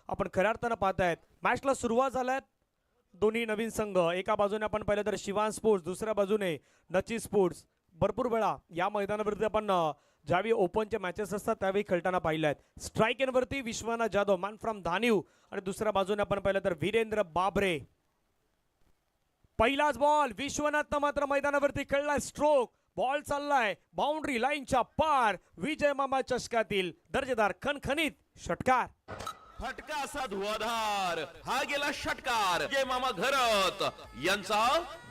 आपण खऱ्या अर्थानं पाहतायत मॅचला सुरुवात झाल्यात दोन्ही नवीन संघ एका बाजूने आपण पाहिलं तर शिवान स्पोर्ट्स दुसऱ्या बाजूने नची स्पोर्ट्स भरपूर वेळा या मैदानावरती आपण ज्यावेळी ओपनचे मॅचेस असतात त्यावेळी खेळताना पाहिलं आहेत स्ट्राईक एनवरती विश्वनाथ जाधव मॅन फ्रॉम धानीव आणि दुसऱ्या बाजूने आपण पाहिलं तर वीरेंद्र बाबरे पहिलाच बॉल विश्वनाथनं मात्र मैदानावरती खेळलाय स्ट्रोक बॉल चाललाय बाउंड्री लाईनच्या पार विजय मामा चषकातील दर्जेदार खणखणीत षटकार फटका असा धुवाधार हा गेला षटकार विजय मामा घरत यांचा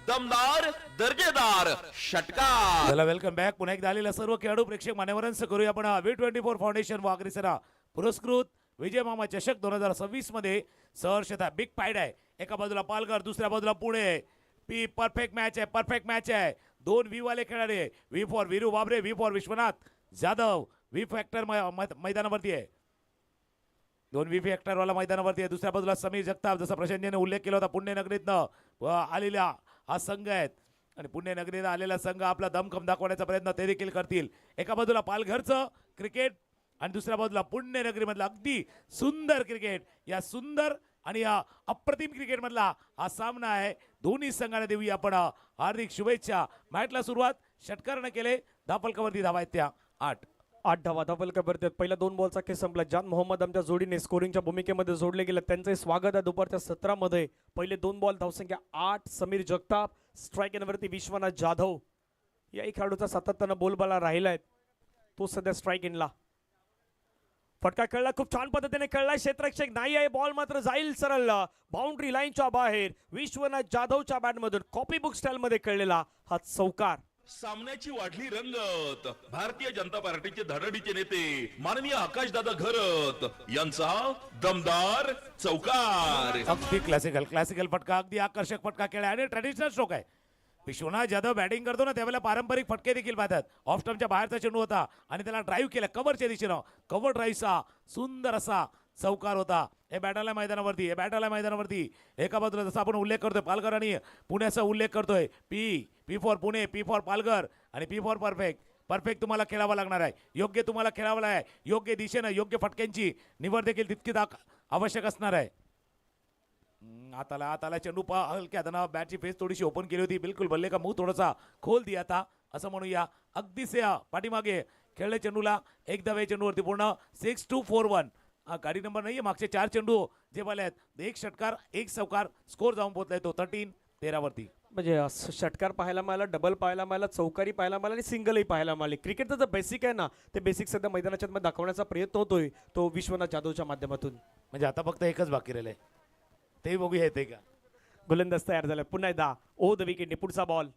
दमदार दर्जेदार षटकार. चला वेलकम बॅक. पुन्हा एकदा आलेल्या सर्व खेळाडू प्रेक्षक मान्यवरांचं करूया आपण V24 फाउंडेशन व अग्रेसरा पुरस्कृत विजय मामा चषक 2026 मध्ये सहर्षता बिग फाईट आहे. एका बाजूला पालघर दुसऱ्या बाजूला पुणे. परफेक्ट मॅच आहे, परफेक्ट मॅच आहे. दोन व्ही वाले खेळाडू V for Viru Babare, V for Vishwanath Jadhav. V factor मैदानावरती आहे. दोन व्ही फॅक्टर वाला मैदानावरती आहे. दुसऱ्या बाजूला समीर जगताप जसा प्रशांतने उल्लेख केला होता पुण्यनगरीतनं आलेला हा संघ आहेत आणि पुण्यनगरीनं आलेला संघ आपला दमखम दाखवण्याचा प्रयत्न ते देखील करतील. एका बाजूला पालघरचं क्रिकेट आणि दुसऱ्या बाजूला पुण्यनगरीमधलं अगदी सुंदर क्रिकेट. या सुंदर आणि या अप्रतिम क्रिकेटमधला हा सामना आहे. दोन्ही संघांना देऊया आपण हार्दिक शुभेच्छा. मॅचला सुरुवात षटकारानं केले. धापलकावरती धावा आहेत त्या 8 धावा धापलकावरती पहिल्या दोन बॉलचा खेळ संपला. जान मोहम्मद आमच्या जोडीने स्कोरिंगच्या भूमिकेमध्ये जोडले गेले. त्यांचे स्वागत आहे दुपारच्या 17 मध्ये. पहिले दोन बॉल धावसंख्या 8 समीर जगताप. स्ट्राईक एनवरती विश्वनाथ जाधव. याही खेळाडूचा सातत्यानं बोलबाला राहिलाय. तो सध्या स्ट्राईक इनला. फटका खेळला खूप छान पद्धतीने खेळलाय. क्षेत्ररक्षक नाही आहे. बॉल मात्र जाईल सरळ बाउंड्री लाईनच्या बाहेर. विश्वनाथ जाधवच्या बॅटमधून कॉपी बुक स्टाईल मध्ये खेळलेला हा चौकार. सामन्याची वाढली रंगत. भारतीय जनता पार्टीचे धडडीचे नेते माननीय आकाशदादा घरत यांचा दमदार चौकार. अगदी क्लासिकल फटका, अगदी आकर्षक फटका खेळला आणि ट्रेडिशनल स्ट्रोक आहे. विश्वनाथ जाधव बॅटिंग करतो ना त्यावेळेला पारंपरिक फटके देखील पाहतात. ऑफ स्टंपच्या बाहेरचा चेंडू होता आणि त्याला ड्राईव्ह केला कव्हरच्या दिशेनं. कव्हर ड्राईव्हचा सुंदर असा चौकार होता. हे बॅटाला मैदानावरती एका बाजूला जसा आपण उल्लेख करतोय पालघर आणि पुण्याचा उल्लेख करतोय. P for Pune, P for Palghar आणि पी फॉर परफेक्ट तुम्हाला खेळावा लागणार आहे. योग्य तुम्हाला खेळावं आहे. योग्य दिशेनं योग्य फटक्यांची निवड देखील तितकीच आवश्यक असणार आहे. आताला चेंडू हलक्या हातानं बॅटची फेस थोडीशी ओपन केली होती. बिलकुल बल्ले का मुंह थोडासा खोल दिया था असं म्हणूया. अगदी से पाठीमागे खेळले चेंडूला एक धावे चेंडूवरती पूर्ण 6-2-4-1. गाडी नंबर नाही आहे. मागचे 4 चेंडू जे बाले आहेत एक षटकार एक चौकार. स्कोर जाऊन पोहोचलाय तो 13-13 वरती. म्हणजे षटकार पाहायला मिळाला, डबल पाहायला मिळाला, चौकारी पाहायला मिळाला आणि सिंगलही पाहायला मिळाले. क्रिकेटचं जे बेसिक आहे ना ते बेसिक सध्या मैदानाच्या मध्ये दाखवण्याचा प्रयत्न होतोय तो विश्वनाथ जाधवच्या माध्यमातून. म्हणजे आता फक्त एकच बाकी राहिलंय ते बघूया येते का. गोलंदाज तयार झाला पुन्हा एकदा. द विकेट पुढचा बॉल.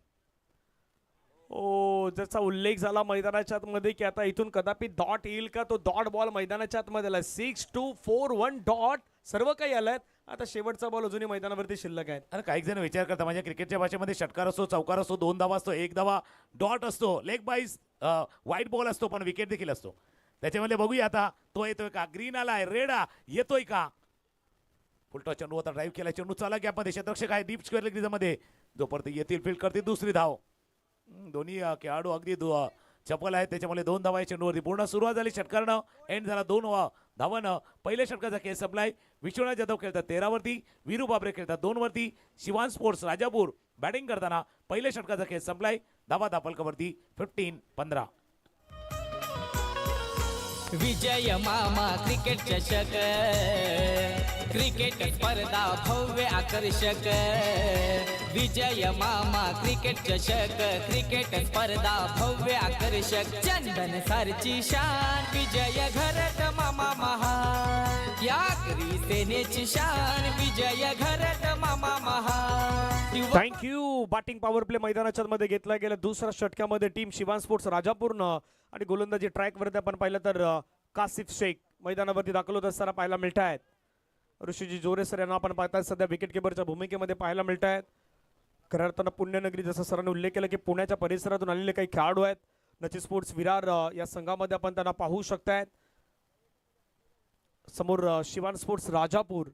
ज्याचा उल्लेख झाला मैदानाच्या आतमध्ये की आता इथून कदापि डॉट येईल का. तो डॉट बॉल मैदानाच्या आतमध्ये आला. 6-2-4-1 डॉट. सर्व काही आलंय. आता शेवटचा बॉल अजूनही मैदानावरती शिल्लक आहे. आणि काही जण विचार करतात म्हणजे क्रिकेटच्या भाषेमध्ये षटकार असतो, चौकार असतो, 2 धावा असतो, 1 धावा, डॉट असतो, लेग बाईज व्हाईट बॉल असतो पण विकेट देखील असतो. त्याच्यामध्ये बघूया आता तो येतोय का. ग्रीन आलाय, रेड येतोय का. फुलटॉस चेंडू होता. ड्राईव्ह केला चेंडू चाला गॅपमध्ये. क्षेत्ररक्षक आहे डीप स्क्वेअर लेगमध्ये. जोपर्यंत येतील फील्ड करतील दुसरी धाव. दोन्ही खेळाडू अगदी चपल आहेत त्याच्यामुळे 2 धावा चेंडूवरती. पूर्ण सुरुवात झाली षटकारानं. एंड झाला 2 धावानं. पहिल्या षटकाचा खेळ संपलाय. विश्वनाथ जाधव खेळतात 13 वरती. वीरू बाबरे खेळतात 2 वरती. शिवान स्पोर्ट्स राजापूर बॅटिंग करताना पहिल्या षटकाचा खेळ संपलाय. धावा दापलकावरती 15-15. विजय मामा क्रिकेट चषक क्रिकेट स्पर्धा भव्य आकर्षक. विजय मामा क्रिकेट चषक क्रिकेट स्पर्धा भव्य आकर्षक. चंदन सरची शान विजय घरत मामा महान. या करी सेनेची शान विजय घरत मामा महान. थँक्यू. बॅटिंग पॉवर प्ले मैदानाच्या मध्ये घेतला गेला. दुसऱ्या षटकामध्ये टीम शिवान स्पोर्ट्स राजापूरनं आणि गोलंदाजी ट्रॅकवरती आपण पाहिलं तर कासिफ शेख मैदानावरती दाखल होत असताना पाहायला मिळत आहेत. ऋषीजी जोरे सर यांना आपण पाहताय सध्या विकेट किपरच्या भूमिकेमध्ये पाहायला मिळत आहेत. खऱ्या अर्थानं पुण्यनगरी जसं सरांनी उल्लेख केला की पुण्याच्या परिसरातून आलेले काही खेळाडू आहेत. नची स्पोर्ट्स विरार या संघामध्ये आपण त्यांना पाहू शकतायत. समोर शिवान स्पोर्ट्स राजापूर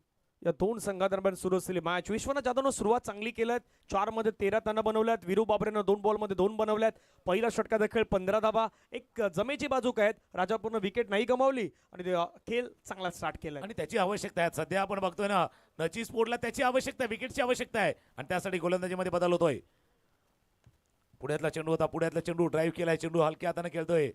या दोन संघादरम्यान सुरू असलेली मॅच. विश्वनाथ जाधवनं सुरुवात चांगली केल्यात. 4 मध्ये 13 त्यांना बनवल्यात. वीरू बाबरेनं 2 बॉलमध्ये 2 बनवल्यात. पहिला षटकाचा खेळ 15 धाबा. एक जमेची बाजू काय राजापूरनं विकेट नाही गमावली आणि खेळ चांगला स्टार्ट केला. आणि त्याची आवश्यकता आहे. सध्या आपण बघतोय ना नची स्पोर्टला त्याची आवश्यकता आहे, विकेटची आवश्यकता आहे आणि त्यासाठी गोलंदाजीमध्ये बदल होतोय. पुढ्यातला चेंडू होता, पुढ्यातला चेंडू ड्राईव्ह केलाय, चेंडू हलक्या हाताने खेळतोय.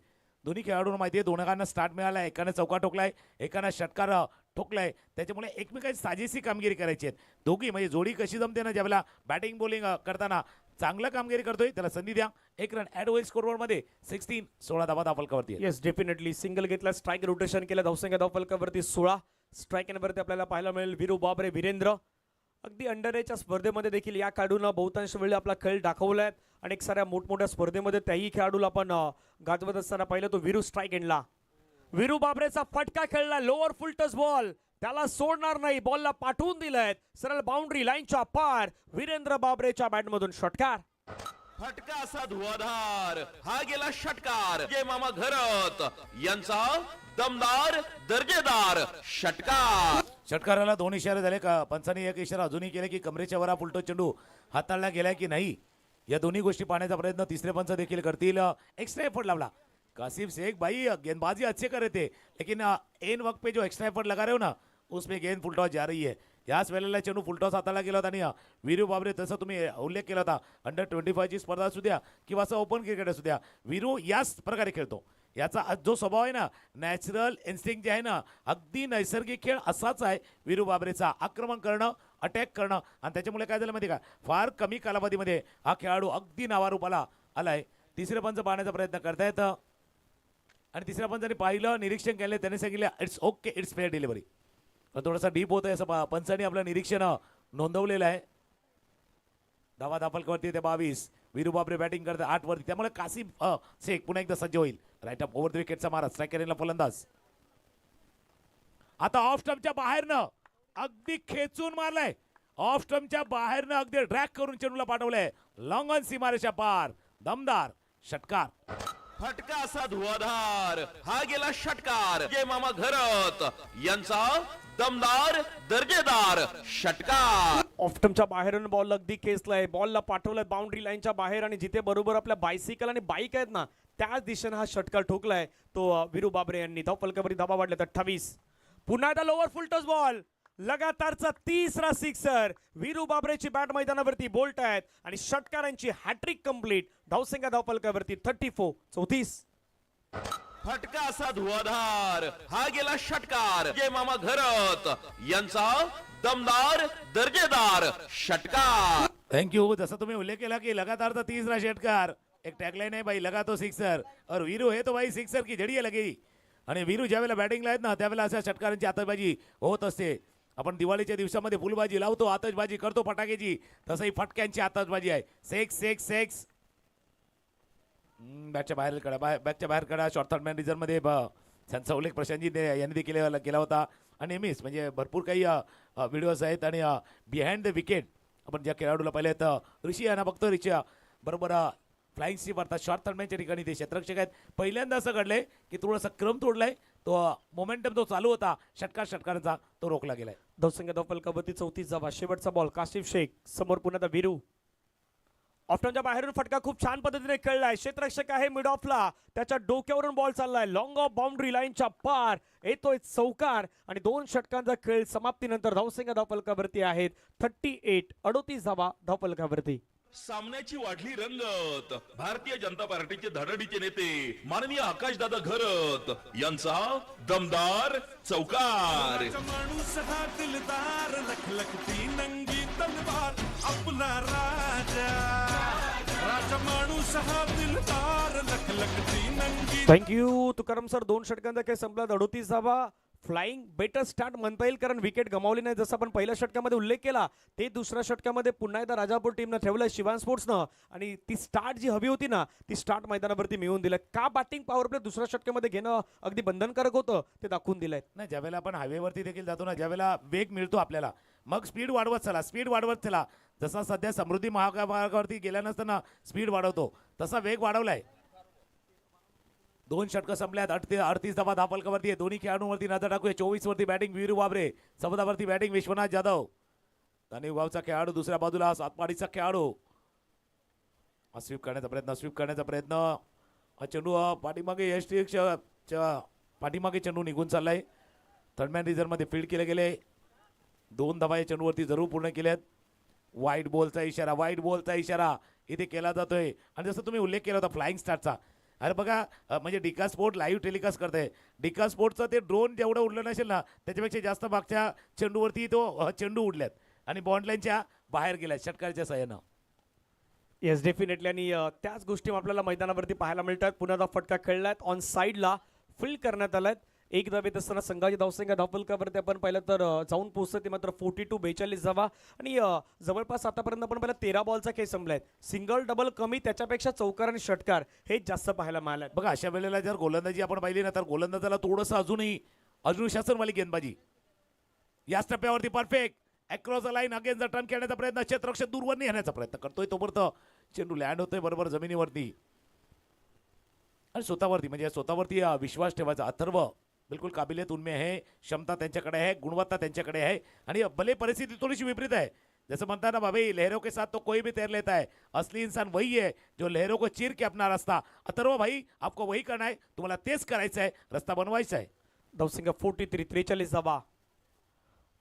दोन्ही खेळाडूंना माहिती आहे दोघांना स्टार्ट मिळालाय, एकाने चौका ठोकलाय, एकाने षटकार ठोकलाय. त्याच्यामुळे एकमेकांची साजेशी कामगिरी करायची आहे. दोघी म्हणजे जोडी कशी जमते ना, ज्यावेळेला बॅटिंग बॉलिंग करताना चांगलं कामगिरी करतोय त्याला संधी द्या. 1 रन ॲड होईल स्कोरबोर्डमध्ये. 16 16 धावा धावफलकावरती आहेत. येस डेफिनेटली सिंगल घेतला, स्ट्राईक रोटेशन केलं, धावसंख्या धावफलकावरती 16. स्ट्राईक वरती आपल्याला पाहायला मिळेल वीरू बाबरे, वीरेंद्र. अगदी अंडर एजच्या स्पर्धेमध्ये देखील या खेळाडूंना बहुतांश वेळी आपला खेळ दाखवलाय आणि एक साऱ्या मोठमोठ्या स्पर्धेमध्ये त्याही खेळाडूला आपण गाजवत असताना पाहिलं तो वीरू स्ट्राईक एंडला. वीरू बाबरेचा फटका खेळला, लोअर फुल टच बॉल, त्याला सोडणार नाही, बॉलला पाठवून दिलाय सरळ बाउंड्री लाईनच्या पार. वीरेंद्र बाबरेच्या बॅटमधून षटकार. फटका असा धुवाधार, हा गेला षटकार. जय मामा घरत यांचा दमदार दर्जेदार षटकार. षटकाराला 2 इशारे झाले का पंचांनी एक इशारा अजूनही केले की कमरेच्या वर फुलटो चेंडू हाताळला गेलाय की नाही या दोन्ही गोष्टी पाहण्याचा प्रयत्न तिसरे पंच देखील करतील. एक्स्ट्रा एफर्ट लावला कासिम शेख, भाई गेंदबाजी अच्छे कर रहे थे लेकिन एन वक्त पे जो एक्स्ट्रा एफर्ट लगा रहे हो ना उसमें गेंद फुलटॉस जा रही है. याच वेळेला चेंडू फुलटॉस हाताला गेला होता आणि वीरू बाबरे तसं तुम्ही उल्लेख केला होता अंडर 25 ची स्पर्धा असू द्या किंवा असं ओपन क्रिकेट असू द्या, वीरू याच प्रकारे खेळतो. याचा जो स्वभाव आहे ना, नॅचरल इन्स्टिंक्ट जे आहे ना, अगदी नैसर्गिक खेळ असाच आहे वीरू बाबरेचा. आक्रमण करणं, अटॅक करणं आणि त्याच्यामुळे काय झालं माहिती का, फार कमी कालावधीमध्ये हा खेळाडू अगदी नावारूपाला आलाय. तिसरे पंच पाहण्याचा प्रयत्न करतायत आणि तिसऱ्या पंचाने पाहिलं, निरीक्षण केलं, त्याने सांगितलं it's okay, it's fair delivery. पण थोडासा डीप होत आहे असं पंचाने आपलं निरीक्षण नोंदवलेलं आहे. धावा धापलकावरती ते 22. वीरू बाबरे बॅटिंग करते 8 वरती, त्यामुळे कासिम शेख पुन्हा एकदा सज्ज होईल. राईट अप ओव्हर द विकेटचा मारा, स्ट्रायकरला फलंदाज. आता ऑफ स्टंपच्या बाहेरनं अगदी खेचून मारलाय, ऑफ स्टंपच्या बाहेरनं अगदी ड्रॅग करून चेंडूला पाठवलंय लॉंग ऑन सीमारेषा पार. दमदार षटकार. फटका असा धुवाधार, हा गेला षटकार. जय मामा घरत यांचा दमदार दर्जेदार षटकार. ऑफ्टमच्या बाहेरून बॉल अगदी खेचलाय, बॉलला पाठवलंय बाउंड्री लाईनच्या बाहेर आणि जिथे बरोबर आपल्या बायसिकल आणि बाईक आहेत ना त्याच दिशेने हा षटकार ठोकलाय तो वीरू बाबरे यांनी. धावफलकावरती धावा वाढल्या 28. पुन्हा एकदा लोअर फुल टच बॉल, लगातारचा 3रा सिक्सर. वीरू बाबरेची बॅट मैदानावरती बोल्ट आहेत आणि षटकारांची हॅट्रिक कंप्लीट. धावसंख्या धावफलकावरती 34 34. फटका असा धुवाधार, हा गेला षटकार. जय मामा घरत यांचा दमदार दर्जेदार षटकार. थँक्यू. जसं तुम्ही उल्लेख केला की लगातारचा 3रा षटकार, एक टॅगलाईन आहे भाई लगा तो सिक्सर और वीरू है तो भाई सिक्सर की जडी लगी. आणि वीरू ज्यावेळेला बॅटिंगला आहेत ना त्यावेळेला अशा षटकारांची आतषबाजी होत असते. आपण दिवाळीच्या दिवसामध्ये फुलबाजी लावतो, आतषबाजी करतो फटाक्याची, तसंही फटक्यांची आतषबाजी आहे. 6 बॅटच्या बाहेर कडा, बॅटच्या बाहेर कडा. शॉर्ट थर्ड मॅन रिझर्वमध्ये त्यांचा उल्लेख प्रशांतजी यांनी देखील केला होता. आणि नेहमीच म्हणजे भरपूर काही व्हिडिओज आहेत आणि बिहाइंड द विकेट आपण ज्या खेळाडूला पाहिले आहेत ऋषी यांना बघतो. ऋषी बरोबर फ्लाइंग स्टीप अर्थात शॉर्ट थर्डमॅनच्या ठिकाणी ते क्षेत्ररक्षक आहेत. पहिल्यांदा असं घडलंय की थोडासा क्रम तोडलाय, तो मोमेंटम जो चालू होता षटकारांचा तो रोखला गेलाय. धावसंख्या धावफलकावरती 34 धावा. शेवटचा बॉल कासिम शेख समोर पुन्हा वीरू. ऑफ्टमच्या बाहेरून फटका खूप छान पद्धतीने खेळलाय. क्षेत्ररक्षक आहे मिड ऑफला, त्याच्या डोक्यावरून बॉल चाललाय लॉंग ऑफ बाउंड्री लाईनच्या पार. येतोय चौकार आणि 2 षटकांचा खेळ समाप्तीनंतर धावसंख्या धावफलकावरती आहेत 38 38 धावा धावफलकावरती. सामन्याची वाढली रंगत. भारतीय जनता पार्टीचे धडडीचे नेते माननीय आकाशदादा घरत यांचा दमदार चौकार. माणूस हा दिलदार, लखलखती नंगी तलवार आपला राजा. राजा माणूस हा दिलदार, लखलखती नंगी. Thank you Tukaram sir. 2 षटकांचा खेळ संपला 38 धावा. फ्लाइंग बेटर स्टार्ट म्हणता येईल कारण विकेट गमावली नाही जसं आपण पहिल्या षटकामध्ये उल्लेख केला. ते दुसऱ्या षटकामध्ये पुन्हा एकदा राजापूर टीमनं ठेवलंय शिवान स्पोर्ट्सनं आणि ती स्टार्ट जी हवी होती ना ती स्टार्ट मैदानावरती मिळवून दिलं. का बॅटिंग पॉवर प्ले दुसऱ्या षटकामध्ये घेणं अगदी बंधनकारक होतं ते दाखवून दिलंय. नाही, ज्यावेळेला आपण हायवेवरती देखील जातो ना, ज्यावेळेला वेग मिळतो आपल्याला, मग स्पीड वाढवत चला. जसा सध्या समृद्धी महामार्गावरती गेल्यानंतर ना स्पीड वाढवतो तसा वेग वाढवलाय. 2 षटकं संपल्यात. 38 धावा धापलकावरती आहे. दोन्ही खेळाडूंवरती नजर टाकूया. 24 वरती बॅटिंग वीरू बाबरे, 14 वरती बॅटिंग विश्वनाथ जाधव. दानिव गावचा खेळाडू दुसऱ्या बाजूला सातपाडीचा खेळाडू. स्वीप करण्याचा प्रयत्न हा चेंडू पाठीमागे यश पाठीमागे चेंडू निघून चाललाय. थर्डमॅन रिझर्व्हमध्ये फील्ड केले गेले. 2 धावा या चेंडूवरती जरूर पूर्ण केल्यात. वाईट बॉलचा इशारा इथे केला जातोय. आणि जसं तुम्ही उल्लेख केला होता फ्लाइंग स्टारचा, अरे बघा म्हणजे डिका स्पोर्ट लाईव्ह टेलिकास्ट करते. डिका स्पोर्टचं ते ड्रोन जेवढं उडलं नसेल ना त्याच्यापेक्षा जास्त मागच्या चेंडूवरती तो चेंडू उडल्यात आणि बॉन्ड लाईनच्या बाहेर गेल्यात षटकाराच्या सहाय्यानं. Yes definitely. आणि त्याच गोष्टी आपल्याला मैदानावरती पाहायला मिळतात. पुन्हा फटका खेळलात ऑन साईडला फील्ड करण्यात आलाय. एक धावेत असताना संघाची धावसंख्या धावफलकावरती आपण पाहिलं तर जाऊन पोहोचतं ते मात्र 42 धावा. आणि जवळपास आतापर्यंत आपण पाहिलं 13 बॉलचा खेळ संपलाय. सिंगल डबल कमी, त्याच्यापेक्षा चौकार आणि षटकार हेच जास्त पाहायला मिळालं. बघा अशा वेळेला जर गोलंदाजी आपण पाहिली ना तर गोलंदाजाला थोडंसं अजून शासनवाली गेंदबाजी याच टप्प्यावरती perfect across the line again turn खेळण्याचा प्रयत्न. क्षेत्ररक्षक दूरवर नेण्याचा प्रयत्न करतोय तोपर्यंत चेंडू लँड होतोय बरोबर जमिनीवरती आणि स्वतःवरती विश्वास ठेवायचा. अथर्व बिलकुल काबिलियत उनमें है, क्षमता त्यांच्याकडे आहे, गुणवत्ता त्यांच्याकडे आहे आणि भले परिस्थिती थोडीशी विपरीत आहे. जैसे म्हणता ना भाई लहरों के साथ तो कोई भी तैर लेता है, असली इंसान वही है जो लहरों को चीर के अपना रास्ता. अथर्व भाई आपको वही करना है, तुम्हाला तेच करायचं आहे, रस्ता बनवायचा आहे. धावसंख्या 43 धावा.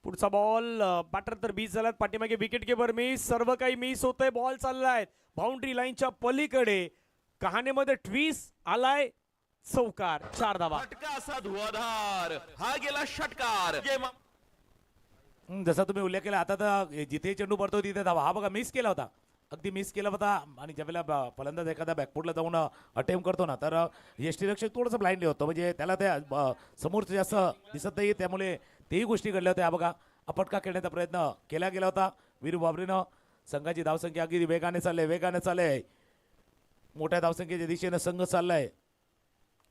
पुढचा बॉल बॅटर तर 20 झालात. पाठीमागे विकेट किपर मिस, सर्व काही मिस होतंय. बॉल चाललाय बाउंड्री लाईनच्या पलीकडे. कहाणीमध्ये ट्विस्ट आलाय. चौकार, 4 धावा. फटका असा धुवाधार, हा गेला षटकार. जसा तुम्ही उल्लेख केला आता तर जिथे चेंडू पडतो तिथे धावा. हा बघा मिस केला होता, अगदी मिस केला होता. आणि ज्यावेळेला फलंदाज एखादा बॅकफुटला जाऊन अटेम्प्ट करतो ना तर यष्टीरक्षक थोडंसं ब्लाइंडली होतं, म्हणजे त्याला त्या समोरचं जास्त दिसत नाही, त्यामुळे तेही गोष्टी घडल्या होत्या. हा बघा अपटका खेळण्याचा प्रयत्न केला गेला होता वीरू बाबरेनं. संघाची धावसंख्या अगदी वेगाने चालले. मोठ्या धावसंख्येच्या दिशेनं संघ चाललाय.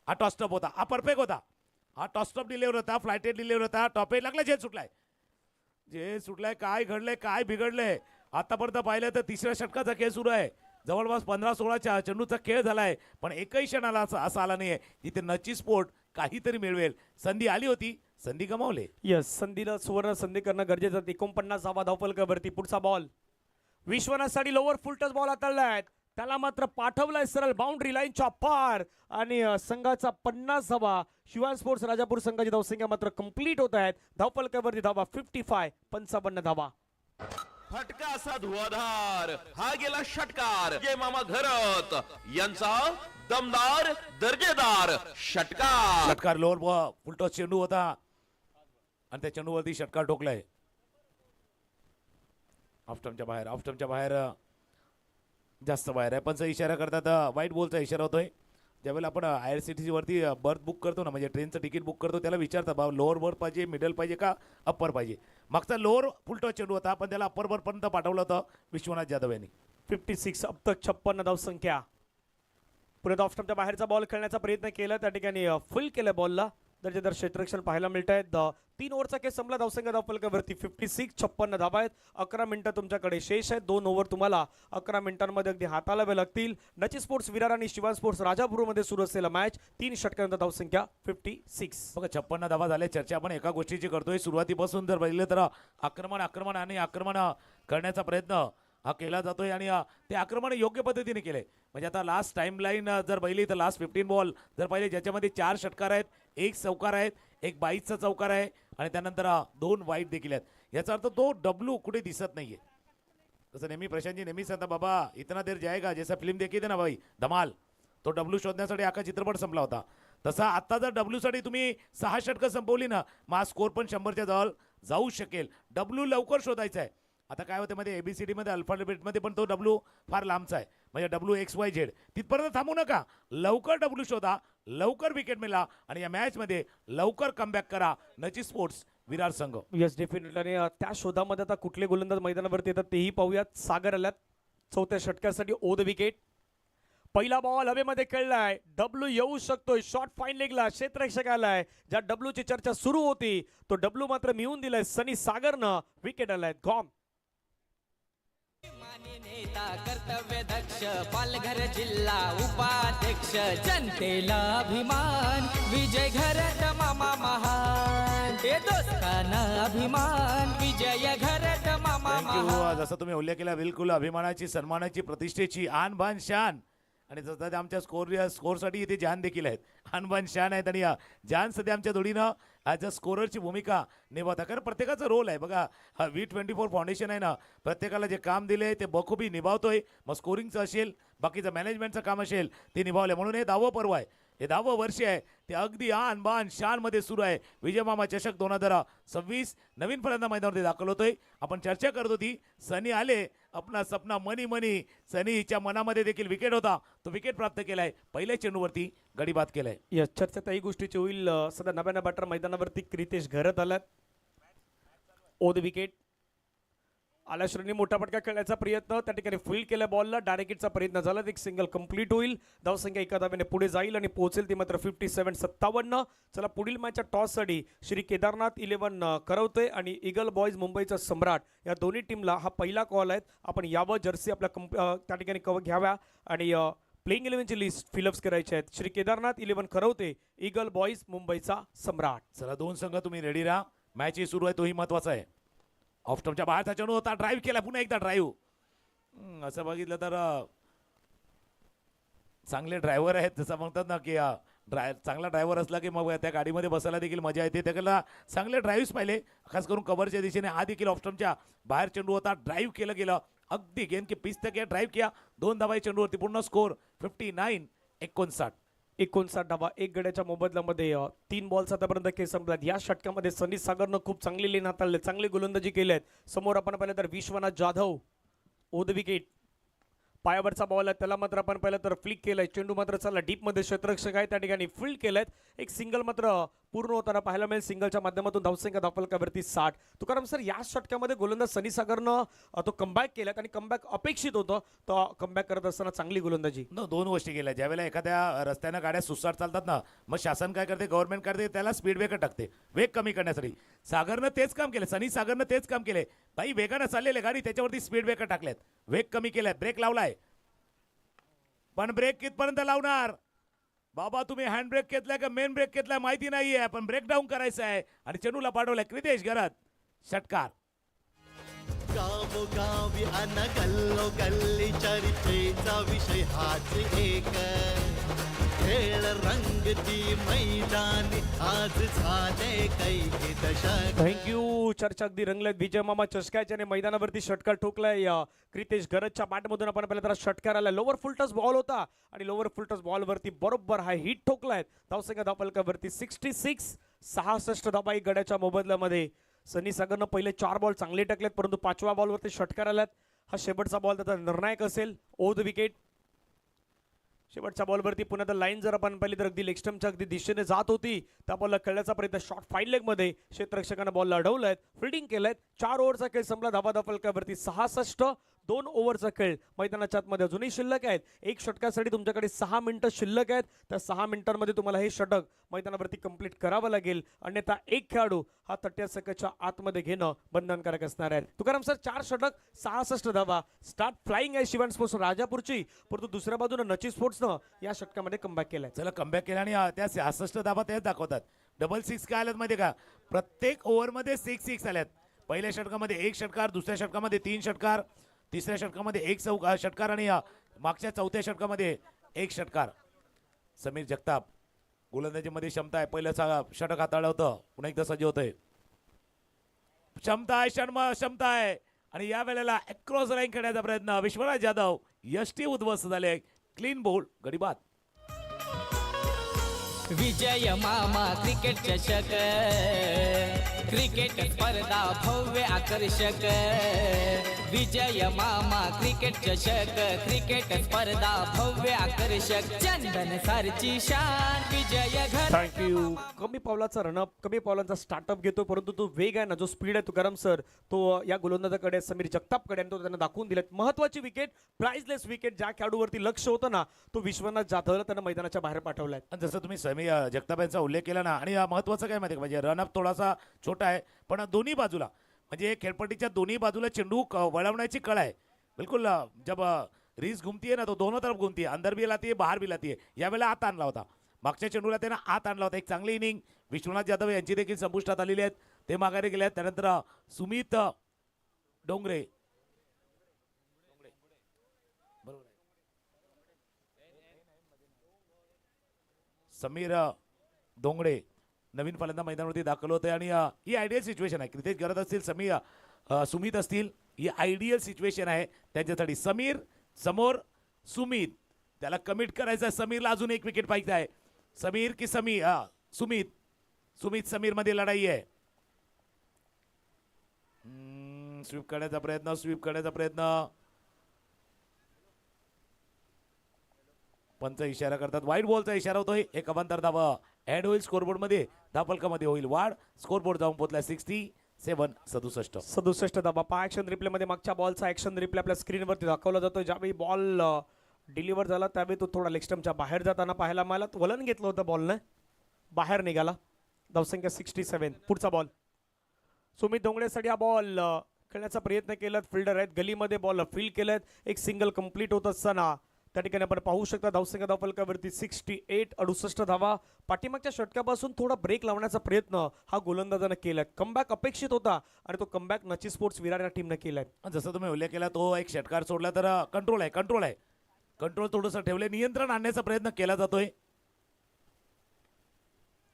हा टॉस्टअप होता, हा परफेक्ट होता. हा टॉस्टअप डिलिव्हर होता, फ्लायटेड डिलिव्हर होता. टॉपे लागला, जे सुटलाय. काय घडलंय, काय बिघडलंय आतापर्यंत पाहिलं तर तिसऱ्या षटकाचा खेळ सुरू आहे. जवळपास 15-16 चेंडूचा खेळ झालाय पण एकही क्षणाला असा आला नाहीये जिथे नची स्पोर्ट काहीतरी मिळवेल. संधी आली होती, संधी गमावले. यस, संधीला सुवर्ण संधी करणं गरजेचं. 49 धावा धावफलकावरती. पुढचा बॉल विश्वनाथसाठी लोअर फुलटच बॉल हाताळलाय. त्याला मात्र पाठवलाय सरळ बाउंड्री लाईनच्या पार. आणि संघाचा 50 धावा. शिवान स्पोर्ट्स राजापूर संघाची धावसंख्या मात्र कंप्लीट होत आहेत. धावफलकावरती धावा 55 धावा. फटका असा धुवाधार, हा गेला षटकार. जय मामा घरत यांचा दमदार दर्जेदार षटकार. लोअर फुलटॉस चेंडू होता आणि त्या चेंडूवरती षटकार ठोकलाय. ऑफस्टम्पच्या बाहेर जास्त बाहेर आहे. पंच इशारा करतात, वाईट बॉलचा इशारा होतोय. ज्यावेळेला आपण IRCTC वरती बर्थ बुक करतो ना, म्हणजे ट्रेनचं तिकीट बुक करतो, त्याला विचारतात बाबा लोअर बर्थ पाहिजे, मिडल पाहिजे का अप्पर पाहिजे. मागचा लोअर फुलटॉस चेंडू होता पण त्याला अप्पर बर्थ पर्यंत पाठवलं होतं विश्वनाथ जाधव यांनी. 56 अब तक 56 धावसंख्या. पुढे ऑफस्टम्पच्या बाहेरचा बॉल खेळण्याचा प्रयत्न केला, त्या ठिकाणी फुल केलं बॉलला. दर्जेदार क्षेत्ररक्षण पाहायला मिळत आहेत. 3 ओव्हरचा खेळ संपला. धावसंख्या धावफलकावरती 56 धावा आहेत. 11 मिनिटं तुमच्याकडे शेष आहेत. 2 ओव्हर तुम्हाला 11 मिनिटांमध्ये अगदी हाताळावे लागतील. नची स्पोर्ट्स विरार आणि शिवान स्पोर्ट्स राजापूरमध्ये सुरू असलेला मॅच. 3 षटकांनंतर धावसंख्या 56. बघा 56 धावा झाल्या. चर्चा आपण एका गोष्टीची करतोय, सुरुवातीपासून जर पाहिलं तर आक्रमण करण्याचा प्रयत्न हा केला जातोय आणि ते आक्रमण योग्य पद्धतीने केले. म्हणजे आता लास्ट टाइम लाईन जर पाहिली तर लास्ट 15 बॉल जर पाहिले ज्याच्यामध्ये 4 षटकार आहेत, 1 चौकार आहेत, 1 22चा चौकार आहे आणि त्यानंतर 2 वाईट देखील आहेत. याचा अर्थ तो डब्ल्यू कुठे दिसत नाहीये. तसं नेहमी प्रशांतजी नेहमी सांगता बाबा इतना देर जाएगा, जैसा फिल्म देखी ना भाई धमाल, तो डब्ल्यू शोधण्यासाठी आका चित्रपट संपला होता. तसा आता जर डब्ल्यू साठी तुम्ही 6 षटकं संपवली ना, मग स्कोर पण 100च्या जवळ जाऊ शकेल. डब्ल्यू लवकर शोधायचा आहे. आता काय होतं मध्ये ABCD मध्ये अल्फाबेटमध्ये पण तो डब्ल्यू फार लांबचा आहे, म्हणजे WXYZ तिथपर्यंत थांबू नका. लवकर डब्ल्यू शोधा, लवकर विकेट मिळा आणि या मॅच मध्ये लवकर कमबॅक करा नची स्पोर्ट्स विरार संघ. Yes definitely. आणि त्या शोधामध्ये आता कुठले गोलंदाज मैदानावरती येतात तेही पाहूयात. सागर आल्यात 4थ्या षटकासाठी. ओ द विकेट. पहिला बॉल हवेमध्ये खेळलाय. डब्ल्यू येऊ शकतोय. शॉट फाईन लेगला क्षेत्ररक्षक आलाय. ज्या डब्ल्यूची चर्चा सुरू होती तो डब्ल्यू मात्र मिळून दिलाय सनी सागरनं. विकेट आलाय. गॉम. आणि नेता कर्तव्य दक्ष पालघर जिल्हा उपाध्यक्ष जनतेला अभिमान विजय घरत मामा महान हे दोस्ताना अभिमान विजय घरत मामा महान. थँक्यू. जसं तुम्ही उल्लेख केला बिलकुल अभिमानाची सन्मानाची प्रतिष्ठेची आन बान शान आणि जसं आमच्या स्कोरसाठी इथे जान देखील आहेत. अनबान शान आहेत आणि जान सध्या आमच्या जोडीनं ॲज अ स्कोररची भूमिका निभावता कारण प्रत्येकाचा रोल आहे बघा. हा V24 फाउंडेशन आहे ना प्रत्येकाला जे काम दिले ते बखूबी निभावतोय. मग स्कोरिंगचं असेल बाकीचं मॅनेजमेंटचं काम असेल ते निभावलं म्हणून हे 10वं पर्व आहे. हे 10वं वर्ष आहे ते अगदी आन बान शान मध्ये सुरू आहे. विजय मामा चषक 2026 नवीन फलंदाज मैदानावरती दाखल होतोय. आपण चर्चा करत होती सनी आले आपला सपना मनी मनी सनीच्या मनामध्ये देखील विकेट होता तो विकेट प्राप्त केलाय. पहिल्या चेंडूवरती गडी बाद केलाय. या चर्चा त्याही गोष्टीची होईल. सध्या नव्याण्णव बॅटर मैदानावरती क्रितेश घरत आलात. ओ द विकेट आल्या श्रेणी मोठा फटका खेळण्याचा प्रयत्न त्या ठिकाणी फील्ड केल्या बॉलला डायरेक्ट हिटचा प्रयत्न झाला. एक सिंगल कंप्लीट होईल. धावसंख्या एका धाव्याने पुढे जाईल आणि पोहोचेल ती मात्र 57-57. चला पुढील मॅचच्या टॉससाठी श्री केदारनाथ 11 करवते आणि ईगल बॉयज मुंबईचा सम्राट या दोन्ही टीमला हा पहिला कॉल आहे. आपण यावं जर्सी आपल्या त्या ठिकाणी कव्हर घ्याव्या आणि प्लेइंग 11ची लिस्ट फिलअप्स करायची आहेत. श्री केदारनाथ 11 करवते ईगल बॉयज मुंबईचा सम्राट. चला दोन संघ तुम्ही रेडी राहा. मॅच ही सुरू आहे तोही महत्वाचा आहे. ऑफस्टमच्या बाहेरचा चेंडू होता ड्राईव्ह केला पुन्हा एकदा ड्राईव्ह. असं बघितलं तर चांगले ड्रायव्हर आहेत जसं म्हणतात ना की चांगला ड्रायव्हर असला की मग त्या गाडीमध्ये बसायला देखील मजा येते. त्याला चांगले ड्राईव्हस पाहिले खास करून कव्हरच्या दिशेने. हा देखील ऑफस्टमच्या बाहेर चेंडू होता ड्राईव्ह केलं गेलं अगदी गेंद के पिच तक ड्राईव्ह किया. 2 धावा चेंडूवरती पूर्ण स्कोर 59-59. 59 धावा 1 गड्याच्या मोबदल्यामध्ये 3 बॉल्स आतापर्यंत खेळ संपलात. या षटकामध्ये सनी सागरनं खूप चांगली लेन हाताळले चांगली गोलंदाजी केली आहेत. समोर आपण पाहिलं तर विश्वनाथ जाधव ओ द विकेट पायावरचा बॉल आहे त्याला मात्र आपण पाहिलं तर फ्लिक केलाय. चेंडू मात्र चालला डीपमध्ये क्षेत्ररक्षक आहे त्या ठिकाणी फील्ड केलाय. एक सिंगल मात्र पूर्ण होताना पाहायला मिळेल. सिंगलच्या माध्यमातून धावसंख्या धावफलकावरती 60. तुकाराम सर या षटकामध्ये गोलंदाज सनी सागरनं तो कमबॅक केलाय आणि कमबॅक अपेक्षित होतं. तो कमबॅक करत असताना चांगली गोलंदाजी. दोन गोष्टी केल्या. ज्यावेळेला एखाद्या रस्त्यानं गाड्या सुसाट चालतात ना मग शासन काय करते गव्हर्नमेंट करते त्याला स्पीड ब्रेकर टाकते वेग कमी करण्यासाठी. सागरनं तेच काम केलं. सनी सागरनं तेच काम केलंय. भाई वेगानं चाललेले गाडी त्याच्यावरती स्पीड ब्रेकर टाकलेत वेग कमी केलाय ब्रेक लावलाय. पण ब्रेक कितपर्यंत लावणार बाबा तुम्ही हँड ब्रेक घेतलाय का मेन ब्रेक घेतलाय माहिती नाहीये पण ब्रेक डाऊन करायचं आहे आणि चेंडूला पाठवलाय क्रितेश घरात षटकार. गावोगावी अन गल्लो गल्ली चर्चेचा विषय हाच एक खेळ रंगती मैदानी आज झाले कैकी दशक. थँक्यू. चर्चा अगदी रंगल्यात. विजय मामा चषकाच्याने मैदानावरती षटकार ठोकलाय. क्रितेश गरजच्या बॅटमधून आपण पाहिलं तर षटकार आला. लोवर फुलटस बॉल होता आणि लोवर फुलटस बॉलवरती बरोबर हा हिट ठोकलाय. धावसंख्या धावफलकावरती 66 धावा 1 गड्याच्या मोबदल्यामध्ये. सनी सागरनं पहिले 4 बॉल चांगले टाकलेत परंतु 5व्या बॉलवरती षटकार आल्यात. हा शेवटचा बॉल त्याचा निर्णायक असेल. ओ द विकेट शेवटच्या बॉलवरती पुन्हा लाईन जर आपण पाहिली तर अगदी लेगस्टमच्या अगदी दिशेने जात होती. त्या बॉलला खेळण्याचा प्रयत्न शॉर्ट फाईड लेगमध्ये क्षेत्ररक्षकानं बॉलला अडवलाय फिल्डिंग केलंय. 4 ओव्हरचा खेळ संपला. धावा धावफलकावरती 66. 2 ओव्हरचा खेळ मैदानाच्या आतमध्ये अजूनही शिल्लक आहेत. एक षटकासाठी तुमच्याकडे 6 मिनिटं शिल्लक आहेत. त्या 6 मिनिटांमध्ये तुम्हाला हे षटक मैदानावरती कंप्लीट करावं लागेल अन्यथा एक खेळाडू हा 30 सेकंदच्या आतमध्ये घेणं बंधनकारक असणार आहे. तुकाराम सर 4 षटक 66 धावा स्टार्ट फ्लाइंग आहे शिवान स्पोर्ट्स राजापूरची परंतु दुसऱ्या बाजूने नची स्पोर्ट्सनं या षटकामध्ये कमबॅक केलाय. चला कमबॅक केला आणि त्या 66 धावा तेच दाखवतात. डबल 6 काय आल्यात माहिती का प्रत्येक ओव्हरमध्ये 6 आल्यात. पहिल्या षटकामध्ये 1 षटकार दुसऱ्या षटकामध्ये 3 षटकार तिसऱ्या षटकामध्ये 1 षटकार आणि मागच्या चौथ्या षटकामध्ये 1 षटकार. समीर जगताप गोलंदाजीमध्ये क्षमता आहे. पहिलं षटक हाताळलं होतं पुन्हा एकदा सज्ज होतंय. क्षमता आहे क्षमता आहे आणि या वेळेला अक्रॉस लाईन खेळण्याचा प्रयत्न विश्वनाथ जाधव यष्टी उद्ध्वस्त झाले. क्लीन बोल्ड गडी बाद. विजय मामा क्रिकेट चषक क्रिकेट स्पर्धा भव्य आकर्षक विजय मामा क्रिकेट चषक क्रिकेट स्पर्धा भव्य आकर्षक चंदन सरची शान विजय घर. थँक्यू. कमी पावलाचा रनअप कमी पावलांचा स्टार्टअप घेतो परंतु तो वेग आहे ना जो स्पीड आहे तुकाराम सर तो या गोलंदाजाकडे समीर जगतापकडे आणि तो त्यांना दाखवून दिलेत. महत्वाची विकेट प्राइजलेस विकेट ज्या खेळाडूवरती लक्ष होतं ना तो विश्वनाथ जाधवला त्यांना मैदानाच्या बाहेर पाठवलाय. जसं तुम्ही समीर जगताप यांचा उल्लेख केला ना आणि महत्वाचं काय माहिती म्हणजे रनअप थोडासा छोटा आहे पण दोन्ही बाजूला म्हणजे खेळपट्टीच्या दोन्ही बाजूला चेंडू वळवण्याची कळ आहे. बिल्कुल जब रीज घूमती है ना तो दोनों तरफ घूमती है, अंदर भी लाती है बाहेर भी लाती है. यावेळेला आत आणला होता, मागच्या चेंडूला त्यानं आत आणला होता. एक चांगली इनिंग विश्वनाथ जाधव यांची देखील संपुष्टात आलेली आहेत, ते माघारी गेले आहेत. त्यानंतर सुमित डोंगरे बरोबर आहे. समीर डोंगरे नवीन फलंदाज मैदानावरती दाखल होते आणि ही आयडियल सिच्युएशन आहे. क्रिकेट करत असतील सुमित असतील, ही आयडियल सिच्युएशन आहे त्यांच्यासाठी. समीर समोर सुमित, त्याला कमिट करायचं आहे. समीरला अजून एक विकेट पाहिजे आहे. समीर की सुमित समीर मध्ये लढाई आहे. स्वीप करण्याचा प्रयत्न पंच इशारा करतात. वाईट बॉलचा इशारा होतोय. एक अवांतर धावा ऍड होईल स्कोरबोर्ड मध्ये, धावफलकामध्ये होईल वाढ. स्कोरबोर्ड जाऊन पोहोचला 67. 67 धावा. पहा ऍक्शन रिप्ले मध्ये मागच्या बॉलचा ऍक्शन रिप्ले आपल्या स्क्रीनवरती दाखवला जातो. ज्यावेळी बॉल डिलिव्हर झाला त्यावेळी तो थोडा लेग स्टंपच्या बाहेर जाताना पाहायला मिळाला. वलन घेतलं होतं बॉलने, बाहेर निघाला. धावसंख्या 67. पुढचा बॉल सुमित डोंगरेसाठी. हा बॉल खेळण्याचा प्रयत्न केला, फिल्डर आहेत गलीमध्ये, बॉल फील्ड केलेत. एक सिंगल कंप्लीट होत असताना त्या ठिकाणी आपण पाहू शकता धावसंख्या धावफलकावरती 68 धावा. पाठीमागच्या षटकापासून थोडा ब्रेक लावण्याचा प्रयत्न हा गोलंदाजानं केलाय. कमबॅक अपेक्षित होता आणि तो कमबॅक नची स्पोर्ट्स विरार या टीमने केलाय. जसं तुम्ही उल्लेख केला, तो एक षटकार सोडला तर कंट्रोल थोडंसं ठेवले, नियंत्रण आणण्याचा प्रयत्न केला जातोय.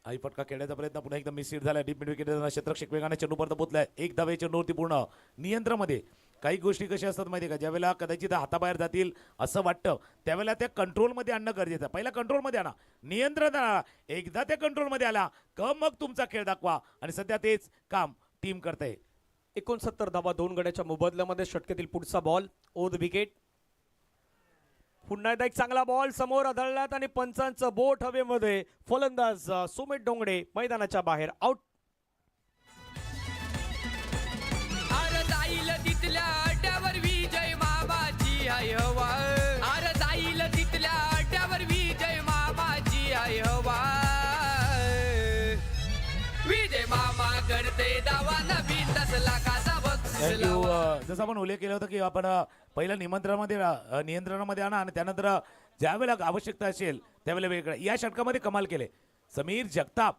आई फटका खेळण्याचा प्रयत्न पुन्हा एकदा मिस झाला. डीप मिड विकेट क्षेत्ररक्षक वेगाने चेंडूपर्यंत पोहोचलाय. एक धावे चेंडूवरती पूर्ण नियंत्रणामध्ये. काही गोष्टी कशा असतात माहिती का, ज्यावेळेला कदाचित हाताबाहेर जातील असं वाटतं त्यावेळेला त्या कंट्रोलमध्ये आणणं गरजेचं आहे. पहिला कंट्रोलमध्ये आणा, नियंत्रण आणा. एकदा त्या कंट्रोलमध्ये आला का मग तुमचा खेळ दाखवा, आणि सध्या तेच काम टीम करते. 69 धावा 2 गड्याच्या मोबदल्यामध्ये. षटकातील पुढचा बॉल ओद विकेट. पुन्हा एकदा एक चांगला बॉल समोर आदळलात आणि पंचांचं बोट हवेमध्ये. फलंदाज सुमित डोंगरे मैदानाच्या बाहेर, आउट. अरे जाईल तिथल्या अड्ड्यावर विजय मामाची आहे हवा. अरे जाईल तिथल्या अड्ड्यावर विजय मामाची आहे हवा. विजय मामा करते दावा, नवीन 10 लाखाचा बक्षीस थँक्यू. लावा. जसं आपण उल्लेख केला होता की आपण पहिल्या नियंत्रणामध्ये आणा आणि त्यानंतर ज्यावेळेला आवश्यकता असेल त्यावेळेला वेगळं. या षटकामध्ये कमाल केले समीर जगताप.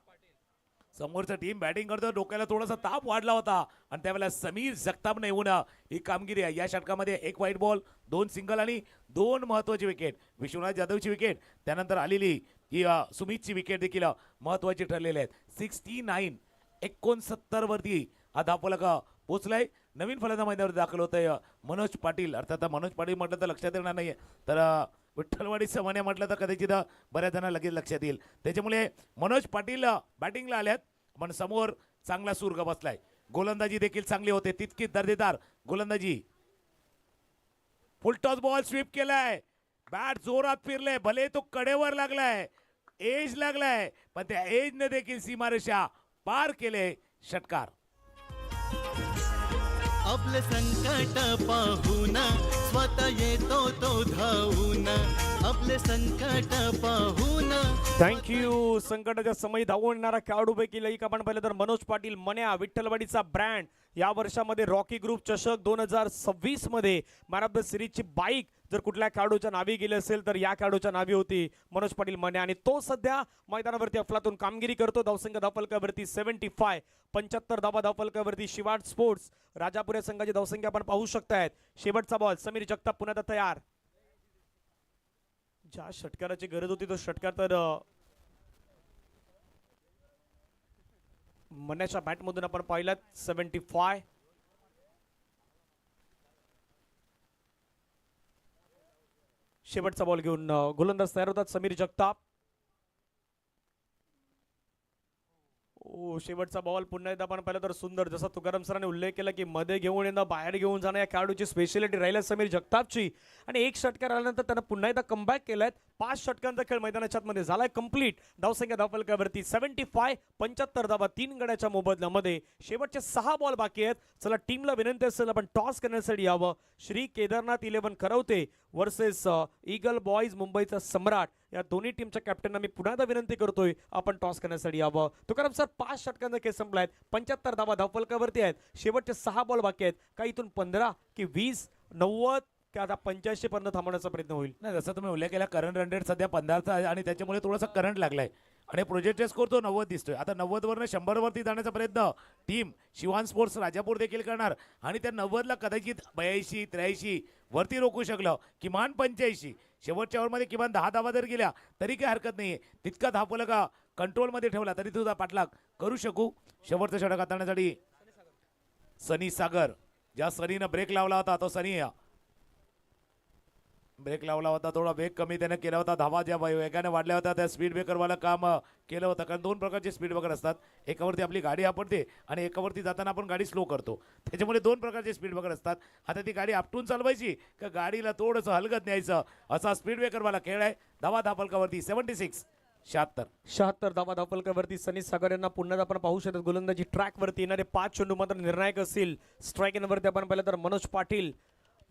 समोरचं टीम बॅटिंग करतो, डोक्याला थोडासा ताप वाढला होता आणि त्यावेळेला समीर जगतापने येऊन ही कामगिरी आहे. या षटकामध्ये एक व्हाईट बॉल, 2 सिंगल आणि 2 महत्वाची विकेट. विश्वनाथ जाधवची विकेट, त्यानंतर आलेली ही सुमितची विकेट देखील महत्वाची ठरलेली आहेत. 69 वरती हा धावफलक पोचलाय. नवीन फलंदाज मैदानावर दाखल होत आहे मनोज पाटील. अर्थात मनोज पाटील म्हटलं तर लक्षात येणार नाही, तर विठ्ठलवाडी समन्या म्हटलं तर कदाचित बऱ्याच जणांना लगेच लक्षात येईल. त्याच्यामुळे मनोज पाटील बॅटिंगला आल्यात, पण समोर चांगला सूर्ग बसलाय. गोलंदाजी देखील चांगली होते, तितकी दर्जेदार गोलंदाजी. फुलटॉस बॉल स्वीप केलाय, बॅट जोरात फिरले, भले तो कडेवर लागलाय, एज लागलाय, पण त्या एजने देखील सीमारेषा पार केले. षटकार. आपले संकट पाहून स्वतः येतो तो धावून. आपले संकट पाहून. थँक्यू. संकटाच्या समयी धावून येणारा खेळाडूपैकी लईक आपण पाहिलं तर मनोज पाटील मन्या, विठ्ठलवाडीचा ब्रँड. या वर्षामध्ये रॉकी ग्रुप चषक 2026 मध्ये मॅन ऑफ द सिरीजची बाईक जर कुठल्या खेळाडूच्या नावी गेली असेल तर या खेळाडूच्या नावी होती मनोज पाटील मन्या, आणि तो सध्या मैदानावरती अफलातून कामगिरी करतो. धावसंख्या धावफलकावरती 75. 75 धावा धावफलकावरती. शिवाड स्पोर्ट्स राजापुरे संघाची धावसंख्या आपण पाहू शकतायत. शेवटचा बॉल समीर जगताप पुन्हा तयार. ज्या षटकाराची गरज होती तो षटकार तर मन्याच्या बॅटमधून आपण पाहिलात. 75. शेवटचा बॉल घेऊन गोलंदाज तयार होतात समीर जगताप. शेवटचा बॉल पुन्हा एकदा आपण पाहिलं तर सुंदर. जसा तुकाराम सरांनी उल्लेख केला की मध्ये घेऊन येणं, बाहेर घेऊन जाणं या खेळाडूची स्पेशालिटी राहिल्या समीर जगतापची, आणि एक षटकार आल्यानंतर त्यानं पुन्हा एकदा कमबॅक केलाय. 5 षटकांचा खेळ मैदानाच्या आतमध्ये झालाय कंप्लीट. धावसंख्या धावफलकावरती 75. 75 धावा 3 गड्याच्या मोबदल्यामध्ये. शेवटचे 6 बॉल बाकी आहेत. चला टीमला विनंती असेल आपण टॉस करण्यासाठी यावं. Shri Kedarnath 11 Karavate versus eagle boys मुंबईचा सम्राट, या दोन्ही टीमच्या कॅप्टनना मी पुन्हा एकदा विनंती करतोय आपण टॉस करण्यासाठी यावं. तुकाराम सर, 5 षटकांचा खेळ संपलाय. 75 धावा धावफलकावरती आहेत. शेवटचे 6 बॉल बाकी आहेत. का इथून 15 की 20, 90 की आता 85 पर्यंत थांबवण्याचा प्रयत्न होईल? नाही, जसं तुम्ही उल्लेख केला करंट रन रेट सध्या 15चा आहे आणि त्याच्यामुळे थोडासा करंट लागलाय आणि प्रोजेक्टेड स्कोर तो 90 दिसतोय. आता 90 वरनं 100 वरती जाण्याचा प्रयत्न टीम शिवान स्पोर्ट्स राजापूर देखील करणार आणि त्या 90ला कदाचित 82 83 वरती रोखू शकलं, किमान 85. शेवटच्या ओव्हरमध्ये किमान 10 धावा जर गेल्या तरी काही हरकत नाहीये. तितका धावफलक कंट्रोलमध्ये ठेवला तरी तुझा पाठलाग करू शकू. शेवटचं षटक हाताळण्यासाठी सनी सागर, ज्या सनीनं ब्रेक लावला होता तो सनी ब्रेक लावला होता, थोडा वेग कमी त्याने केला होता. धावा ज्या वेगाने वाढल्या होत्या त्या स्पीड ब्रेकरवाला काम केलं होतं. कारण 2 प्रकारचे स्पीड ब्रेकर असतात, एकावरती आपली गाडी आपडते आणि एकावरती जाताना आपण गाडी स्लो करतो. त्याच्यामुळे 2 प्रकारचे स्पीड ब्रेकर असतात. आता ती गाडी आपटून चालवायची का गाडीला थोडंसं हलगत न्यायचं, असा स्पीड ब्रेकरवाला खेळ आहे. धावा धापलकावरती 76 धावा धावफलकावरती सनी सागर यांना पुन्हा आपण पाहू शकतो. गोलंदाजी ट्रॅकवरती येणारे 5 चेंडू मात्र निर्णायक असतील. स्ट्राईक एनवरती आपण पाहिलं तर मनोज पाटील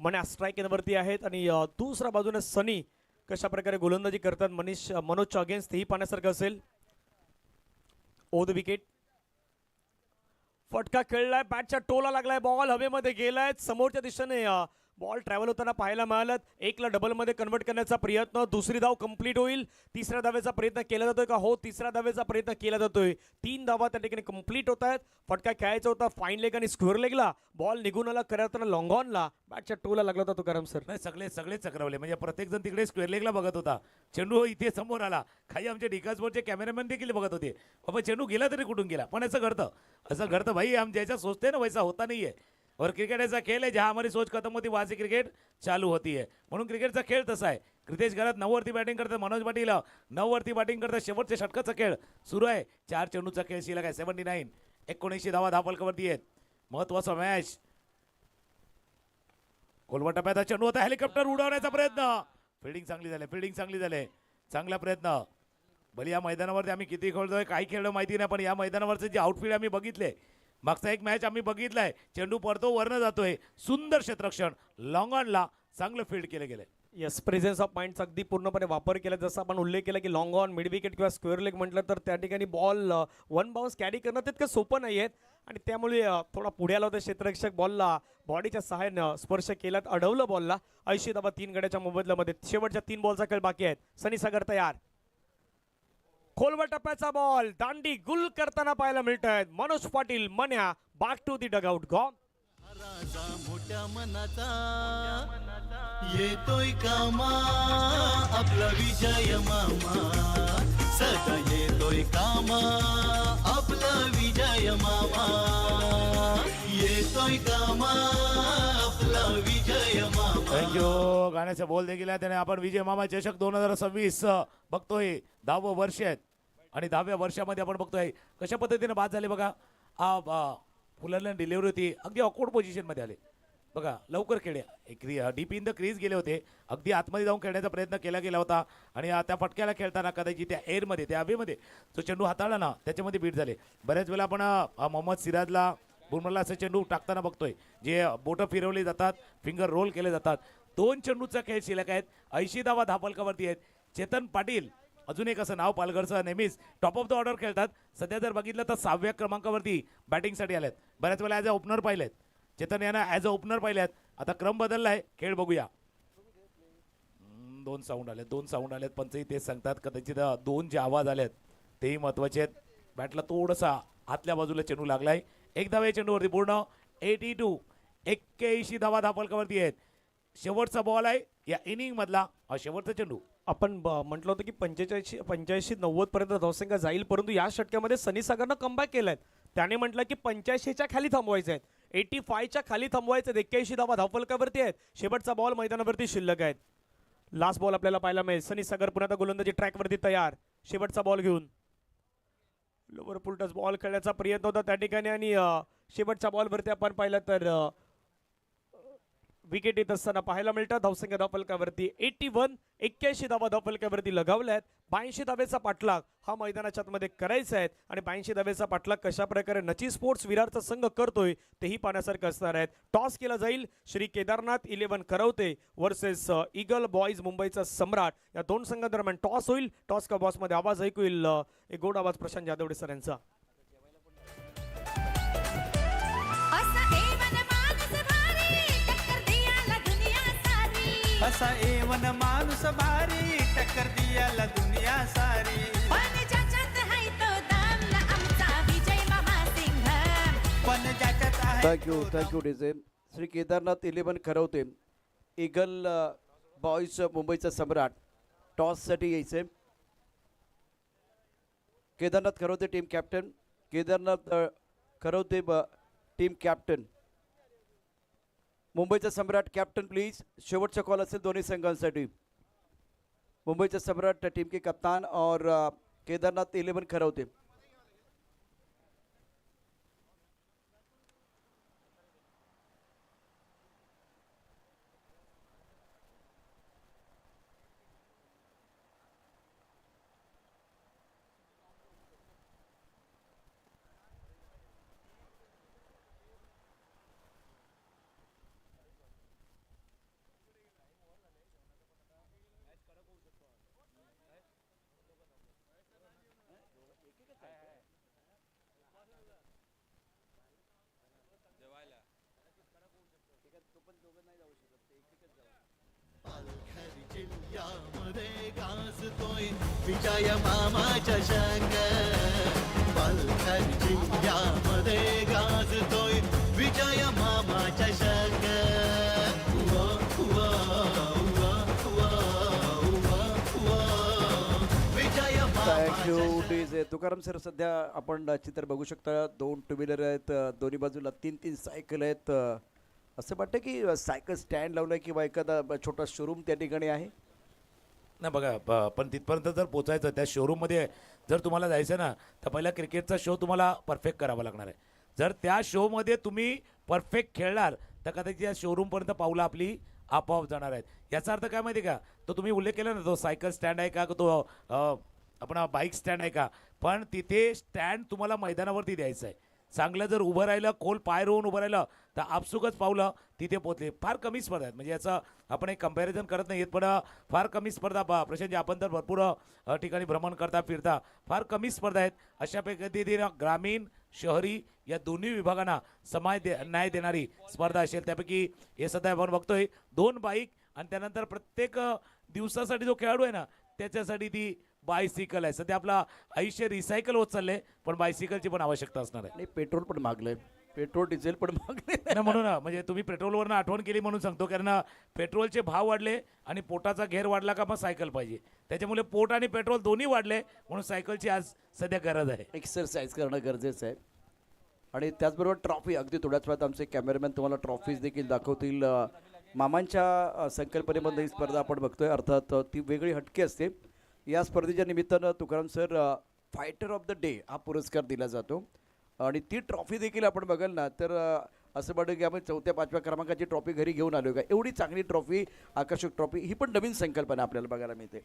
मन्या स्ट्राईक एनवरती आहेत आणि दुसऱ्या बाजूने सनी कशा प्रकारे गोलंदाजी करतात मनोजच्या अगेन्स्ट तेही पाहण्यासारखं असेल. ओ द विकेट, फटका खेळलाय, बॅटच्या टोला लागलाय, बॉल हवेमध्ये गेलाय. समोरच्या दिशेने बॉल ट्रॅव्हल होताना पाहायला मिळालं. 1ला डबलमध्ये कन्वर्ट करण्याचा प्रयत्न, दुसरी धाव कंप्लीट होईल. तिसऱ्या धावेचा प्रयत्न केला जातोय का? हो, तिसऱ्या धावेचा प्रयत्न केला जातोय. 3 धावा त्या ठिकाणी कंप्लीट होत आहेत. फटका खेळायचा होता फाईन लेग आणि स्क्वेअर लेगला, बॉल निघून आला करताना लॉंग ऑनला, बॅटच्या टोला लागला होता तुकाराम सर. नाही, सगळे चक्रवले, म्हणजे प्रत्येक जण तिकडे स्क्वेअर लेगला बघत होता. चेंडू इथे समोर आला, काही आमचे डिकासवरचे कॅमेरामॅन देखील बघत होते. बाबा चेंडू गेला तरी कुठून गेला, पण असं घडतं भाई. हम जैसा सोचते ना वैसा होता नहीं है. और क्रिकेट ऐसा खेल है जहां हमारी सोच खत्म होती वहां से क्रिकेट चालू होती है. म्हणून क्रिकेटचा खेळ तसा आहे. क्रितेश घरात 9 वरती बॅटिंग करतात, मनोज पाटील 9 वरती बॅटिंग करतात. शेवटच्या षटकाचा खेळ सुरू आहे. 4 चेंडूचा खेळ शिल्लक आहे. 79 19 धावा धापलकावरती आहेत. महत्वाचा मॅच. कोलवा टप्प्याचा चेंडू होता, हेलिकॉप्टर उडवण्याचा प्रयत्न. फिल्डिंग चांगली झाली. चांगला प्रयत्न. भले या मैदानावरती आम्ही किती खेळतोय काही खेळलो माहिती नाही, पण या मैदानावरचं जे आउटफील्ड आम्ही बघितले, मागचा एक मॅच आम्ही बघितलाय, चेंडू पडतो वरनं जातोय, सुंदर क्षेत्ररक्षण, लॉंग ऑनला चांगलं फील्ड केलं गेलंय. येस, प्रेझेन्स ऑफ माइंडचा अगदी पूर्णपणे वापर केला. जसं आपण उल्लेख केला की लॉंग ऑन, मिड विकेट किंवा स्क्वेअर लेग म्हटलं तर त्या ठिकाणी बॉल 1 बाउन्स कॅरी करणं तितकं सोपं नाही आहे आणि त्यामुळे थोडा पुढे आला होता क्षेत्ररक्षक. बॉलला बॉडीच्या सहाय्यानं स्पर्श केला, अडवलं बॉलला. 80 धावा 3 गड्याच्या मोबदल्यामध्ये. शेवटच्या 3 बॉलचा खेळ बाकी आहेत. सनी सागर तयार. खोलवर टप्प्याचा बॉल दांडी गुल करताना पाहायला मिळत आहेत. Manoj Patil Manya back to the dugout. Gone. राजा मोठ्या मनाचा येतोय कामा, आपला विजय मामा सदा येतोय कामा, आपला विजय मामा येतोय कामा, आपला विजय मामा. थँक्यू. गाण्याचा बोल देखील आहे त्याने. आपण विजय मामा चषक 2026 बघतोय. 10वं वर्ष आहेत आणि 10व्या वर्षामध्ये आपण बघतोय कशा पद्धतीने बाद झाले बघा. फुलरला डिलिव्हरी होती, अगदी ऑकवर्ड पोझिशनमध्ये आले बघा. लवकर खेळ्या, डीप इन द क्रीज गेले होते, अगदी आतमध्ये जाऊन खेळण्याचा प्रयत्न केला गेला होता आणि त्या फटक्याला खेळताना कदाचित त्या एअरमध्ये त्या हवेमध्ये जो चेंडू हाताळला ना त्याच्यामध्ये बीट झाले. बऱ्याच वेळा आपण मोहम्मद सिराजला बुमराला असे चेंडू टाकताना बघतोय, जे बोटं फिरवली जातात, फिंगर रोल केले जातात. 2 चेंडूचा खेळ शिल्लक आहेत. 80 धावा धापलकावरती आहेत. चेतन पाटील अजून एक असं नाव पालघरचं, नेहमीच टॉप ऑफ द ऑर्डर खेळतात. सध्या जर बघितलं तर 6व्या क्रमांकावरती बॅटिंगसाठी आलेत. बऱ्याच वेळा ॲज अ ओपनर पाहिलेत. चेतन यांना ॲज अ ओपनर पाहिलेत. आता क्रम बदलला आहे, खेळ बघूया. 2 साऊंड आलेत. पंचही तेच सांगतात, कदाचित 2 जे आवाज आलेत तेही महत्वाचे आहेत. बॅटला थोडासा आतल्या बाजूला चेंडू लागलाय. 1 धावा चेंडूवरती पूर्ण. 82 81 धावा धापलकावरती आहेत. शेवटचा बॉल आहे या इनिंग मधला, शेवटचा चेंडू. आपण म्हटलं होतं की 85-90 पर्यंत धावसंख्या जाईल, परंतु या षटकामध्ये सनी सागरनं कमबॅक केलाय. त्याने म्हटलं की 85च्या खाली थांबवायचे आहेत, 85च्या खाली थांबवायचे आहेत. 81 धावा धावफलकावरती आहेत. शेवटचा बॉल मैदानावरती शिल्लक आहेत. लास्ट बॉल आपल्याला पाहायला मिळेल. सनी सागर पुन्हा गोलंदाजी ट्रॅकवरती तयार. शेवटचा बॉल घेऊन लोवर पुलटस बॉल खेळण्याचा प्रयत्न होता त्या ठिकाणी आणि शेवटच्या बॉलवरती आपण पाहिलं तर विकेट येत असताना पाहायला मिळतं. धावसंख्या धावफलकावरती 81 धावा धावफलकावरती लगावल्यात. 82 धावेचा पाठलाग हा मैदानाच्या आतमध्ये करायचा आहे आणि 82 धावेचा पाठलाग कशा प्रकारे नची स्पोर्ट्स विरारचा संघ करतोय तेही पाहण्यासारखं असणार आहे. टॉस केला जाईल. Shri Kedarnath 11 Karavate versus eagle boys मुंबईचा सम्राट. या 2 संघांदरम्यान टॉस होईल. टॉस का बॉस मध्ये आवाज ऐकू येईल, एक गोड आवाज प्रशांत जाधवडे सर यांचा. असा हे मन मानस भारी, टक्कर द्यायला दुनिया सारी. असा एवन माणूस भारी टक्कर दियाला दुनिया सारी पण ज्याच्यात आहे तो दम ना आमचा विजय मामा सिंह पण ज्याच्यात आहे thank you DJ. Shri Kedarnath 11 Kharavate eagle boys मुंबईचा सम्राट टॉससाठी यायचे. Kedarnath Kharavate team captain. Kedarnath Kharavate team captain. मुंबईचा सम्राट कॅप्टन प्लीज. शेवटचा कॉल असेल दोन्ही संघांसाठी. मुंबईचा सम्राट टीम के कप्तान और केदारनाथ 11 खरवते. पालघर जिल्ह्यामध्ये गाजतोय विजय मामा चषक. पालघर जिल्ह्यामध्ये गाजतोय विजय मामा चषक. उवा, उवा, उवा, उवा, उवा, उवा. विजय मामा थँक्यू चषक. डीजे. तुकाराम सर, सध्या आपण चित्र बघू शकता. 2 टू व्हीलर आहेत, दोन्ही बाजूला 3 सायकल आहेत. असं वाटतं की सायकल स्टँड लावलं किंवा एखादा छोटा शोरूम त्या ठिकाणी आहे. नाही बघा, पण तिथपर्यंत जर पोचायचं त्या शोरूममध्ये जर तुम्हाला जायचं ना, तर पहिला क्रिकेटचा शो तुम्हाला परफेक्ट करावा लागणार आहे. जर त्या शोमध्ये तुम्ही परफेक्ट खेळणार तर कदाचित या शोरूमपर्यंत पावलं आपली आपोआप जाणार आहेत. याचा अर्थ काय माहिती आहे का, तो तुम्ही उल्लेख केला ना, तो सायकल स्टँड आहे का, तो आपण बाईक स्टँड आहे का, पण तिथे स्टँड तुम्हाला मैदानावरती द्यायचं आहे. चांगलं जर उभं राहिलं, खोल पाय रोवून उभं राहिलं तर आपसुकच पावलं तिथे पोचले. फार कमी स्पर्धा आहेत, म्हणजे याचं आपण एक कंपॅरिझन करत नाही पण फार कमी स्पर्धा. प्रशांतजी, आपण तर भरपूर ठिकाणी भ्रमण करता फिरता, फार कमी स्पर्धा आहेत. अशा पद्धतीने ग्रामीण शहरी या दोन्ही विभागांना न्याय देणारी स्पर्धा असेल. त्यापैकी हे सध्या आपण बघतोय 2 बाईक आणि त्यानंतर प्रत्येक दिवसासाठी जो खेळाडू आहे ना त्याच्यासाठी ती बायसिकल आहे. सध्या आपला आयुष्य रिसायकल होत चाललंय, पण बायसिकलची पण आवश्यकता असणार आहे. आणि पेट्रोल पण मागलंय, पेट्रोल डिझेल पण मागले. ना म्हणून म्हणजे तुम्ही पेट्रोलवरनं आठवण केली म्हणून सांगतो, कारण पेट्रोलचे भाव वाढले आणि पोटाचा घेर वाढला का मग सायकल पाहिजे. त्याच्यामुळे पोट आणि पेट्रोल दोन्ही वाढले, म्हणून सायकलची आज सध्या गरज आहे. एक्सरसाइज करणं गरजेचं आहे. आणि त्याचबरोबर ट्रॉफी, अगदी थोड्याच वेळात आमचे कॅमेरामॅन तुम्हाला ट्रॉफीज देखील दाखवतील. मामांच्या संकल्पनेमध्ये ही स्पर्धा आपण बघतोय, अर्थात ती वेगळी हटके असते. या स्पर्धेच्या निमित्तानं Tukaram sir fighter of the day हा पुरस्कार दिला जातो आणि ती ट्रॉफी देखील आपण बघाल ना तर असं वाटतं की आपण 4-5व्या क्रमांकाची ट्रॉफी घरी घेऊन आलो का. एवढी चांगली ट्रॉफी, आकर्षक ट्रॉफी, ही पण नवीन संकल्पना आपल्याला बघायला मिळते.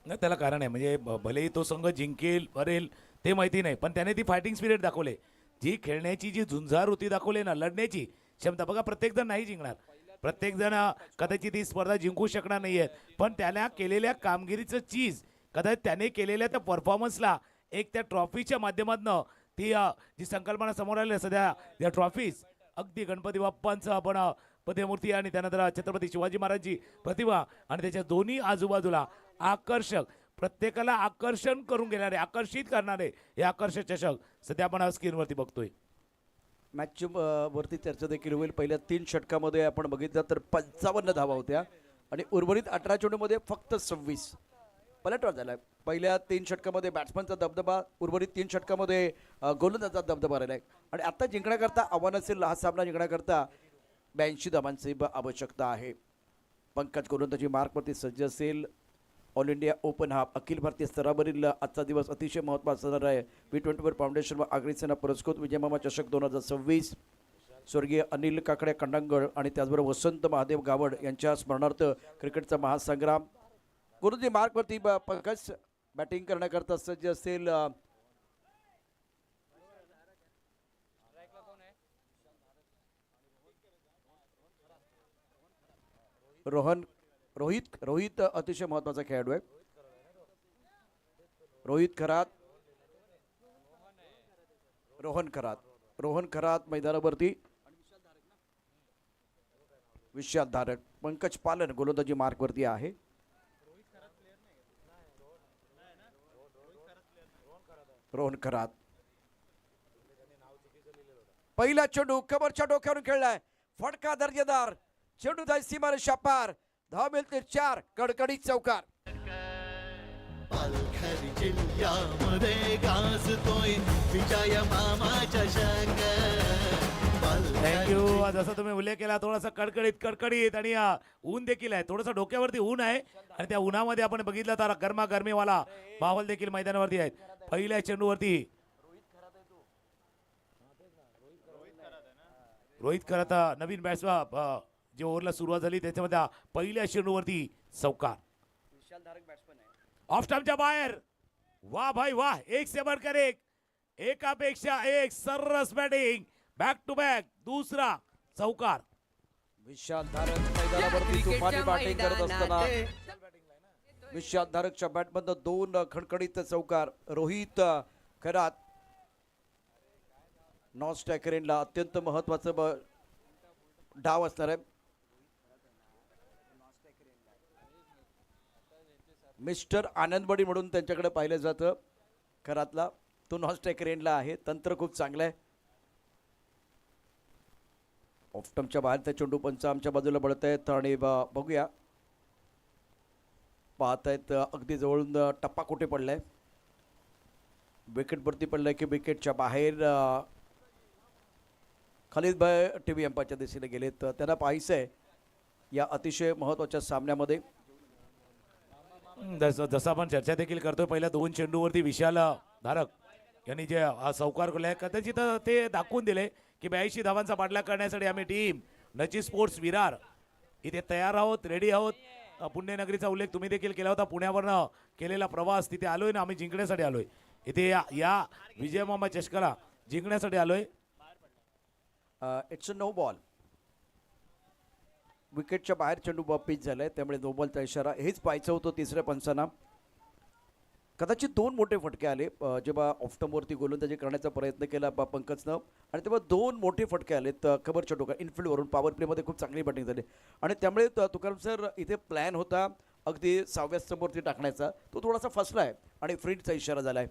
नाही, त्याला कारण आहे, म्हणजे भलेही तो संघ जिंकेल हरेल ते माहिती नाही, पण त्याने ती फायटिंग स्पिरिट दाखवले. जी खेळण्याची जी झुंजार होती दाखवली ना, लढण्याची क्षमता. बघा, प्रत्येकजण नाही जिंकणार, प्रत्येकजण कदाचित ही स्पर्धा जिंकू शकणार नाही आहेत, पण त्याला केलेल्या कामगिरीचं चीज, कदाचित त्याने केलेल्या त्या परफॉर्मन्सला एक त्या ट्रॉफीच्या माध्यमातून ती जी संकल्पना समोर आली सध्या या ट्रॉफीज, अगदी गणपती बाप्पांचं आपण प्रतिमूर्ती आणि त्यानंतर छत्रपती शिवाजी महाराजची प्रतिमा आणि त्याच्या दोन्ही आजूबाजूला आकर्षक, प्रत्येकाला आकर्षण करून घेणारे, आकर्षित करणारे हे आकर्षक चषक सध्या आपण स्क्रीनवरती बघतोय. मॅच वरती चर्चा देखील होईल. पहिल्या 3 षटकामध्ये आपण बघितलं तर 55 धावा होत्या आणि उर्वरित 18 चेंडूमध्ये फक्त 26. पलटवार झाला. पहिल्या 3 षटकामध्ये बॅट्समनचा दबदबा, उर्वरित 3 षटकामध्ये गोलंदाजाचा दबदबा राहिला आहे. आणि आता जिंकण्याकरता आव्हान असेल, हा सामना जिंकण्याकरता 82 धावांची आवश्यकता आहे. पंकज गोलंदाजी मार्कवरती सज्ज असेल. ऑल इंडिया ओपन हा अखिल भारतीय स्तरावरील आजचा दिवस अतिशय महत्त्वाचा असणार आहे. V24 फाउंडेशन व आगरीसेना पुरस्कृत विजयमामा चषक 2026 स्वर्गीय अनिल काकडे खंडांगळ आणि त्याचबरोबर वसंत महादेव गावड यांच्या स्मरणार्थ क्रिकेटचा महासंग्राम. गुरुजी मार्कवरती पंकज बॅटिंग करण्याकरता सज्ज असेल. रोहित अतिशय महत्त्वाचा खेळाडू आहे. रोहन खरात मैदानावरती. विश्वासधारक पंकज पालन गोलंदाजी मार्कवरती आहे. रोहन खरात पहिला चेंडू कमरच्या डोक्यावरून खेळलाय. फटका दर्जेदार चेंडू जाय सीमारेषा पार. धाव मिळते 4. कडकडीत चौकार. पालघर जिल्ह्यामध्ये गाजतोय विजय मामा चषक. थँक्यू. जसं तुम्ही उल्लेख केला थोडासा कडकडीत आणि ऊन देखील आहे. थोडंसं डोक्यावरती ऊन आहे आणि त्या उन्हामध्ये आपण बघितलं तर गरमागरमीवाला माहोल देखील मैदानावरती आहेत. पहिल्या चेंडूवरती रोहित खरात नवीन बॅट्समॅन जे ओव्हरला सुरुवात झाली त्याच्यामध्ये पहिल्या चेंडूवरती चौकार. ऑफ स्टंपच्या बाहेर. वाह भाई वाह. एक से बढ़कर एक. एकापेक्षा एक सर्रास बॅटिंग. बॅक टू बॅक दुसरा चौकार. विश्वासधारक मैदानावरती तुफानी बॅटिंग करत असताना विश्वासधारकच्या बॅटमधनं 2 खणखणीत चौकार. रोहित खरात नॉन स्ट्रायकर एंडला अत्यंत महत्वाचं डाव असणार आहे. मिस्टर आनंदबडी म्हणून त्यांच्याकडे पाहिलं जातं. खरातला तो नॉन स्ट्रायकर एंडला आहे. तंत्र खूप चांगलं आहे. ऑफस्टमच्या बाहेरचा चेंडू पंच आमच्या बाजूला बळत आहेत आणि बघूया पाहत आहेत अगदी जवळून टप्पा कुठे पडलाय. विकेटवरती पडलाय की विकेटच्या बाहेर. खालीद भाई टीव्ही अंपायरच्या दिशेने गेलेत. त्यांना पाहायचं आहे या अतिशय महत्त्वाच्या सामन्यामध्ये. जसं आपण चर्चा देखील करतोय पहिल्या 2 चेंडूवरती विशाल धारक यांनी जे चौकार केलाय कदाचित ते दाखवून दिले की 82 धावांचा पाठलाग करण्यासाठी आम्ही टीम नची स्पोर्ट्स विरार इथे तयार आहोत, रेडी आहोत. पुण्यनगरीचा उल्लेख तुम्ही देखील केला होता. पुण्यावरनं केलेला प्रवास तिथे आलोय ना आम्ही जिंकण्यासाठी आलोय. इथे या विजय मामा चषकाला जिंकण्यासाठी आलोय. It's a no ball. विकेटच्या बाहेर चेंडू पिच झालाय त्यामुळे नो बॉलचा इशारा. हेच पाहायचं होतं तिसऱ्या पंचांना. कदाचित 2 मोठे फटके आले जेव्हा ऑफस्टंपवरती गोलंदाजी करण्याचा प्रयत्न केला पंकजनं आणि तेव्हा 2 मोठे फटके आलेत कव्हरच्या डोक्या इनफिल्डवरून. पॉवर प्लेमध्ये खूप चांगली बॅटिंग झाली आणि त्यामुळे तुकाराम सर इथे प्लॅन होता अगदी 6व्या स्तंभावरती टाकण्याचा. तो थोडासा फसला आहे आणि फ्रीडचा इशारा झाला आहे.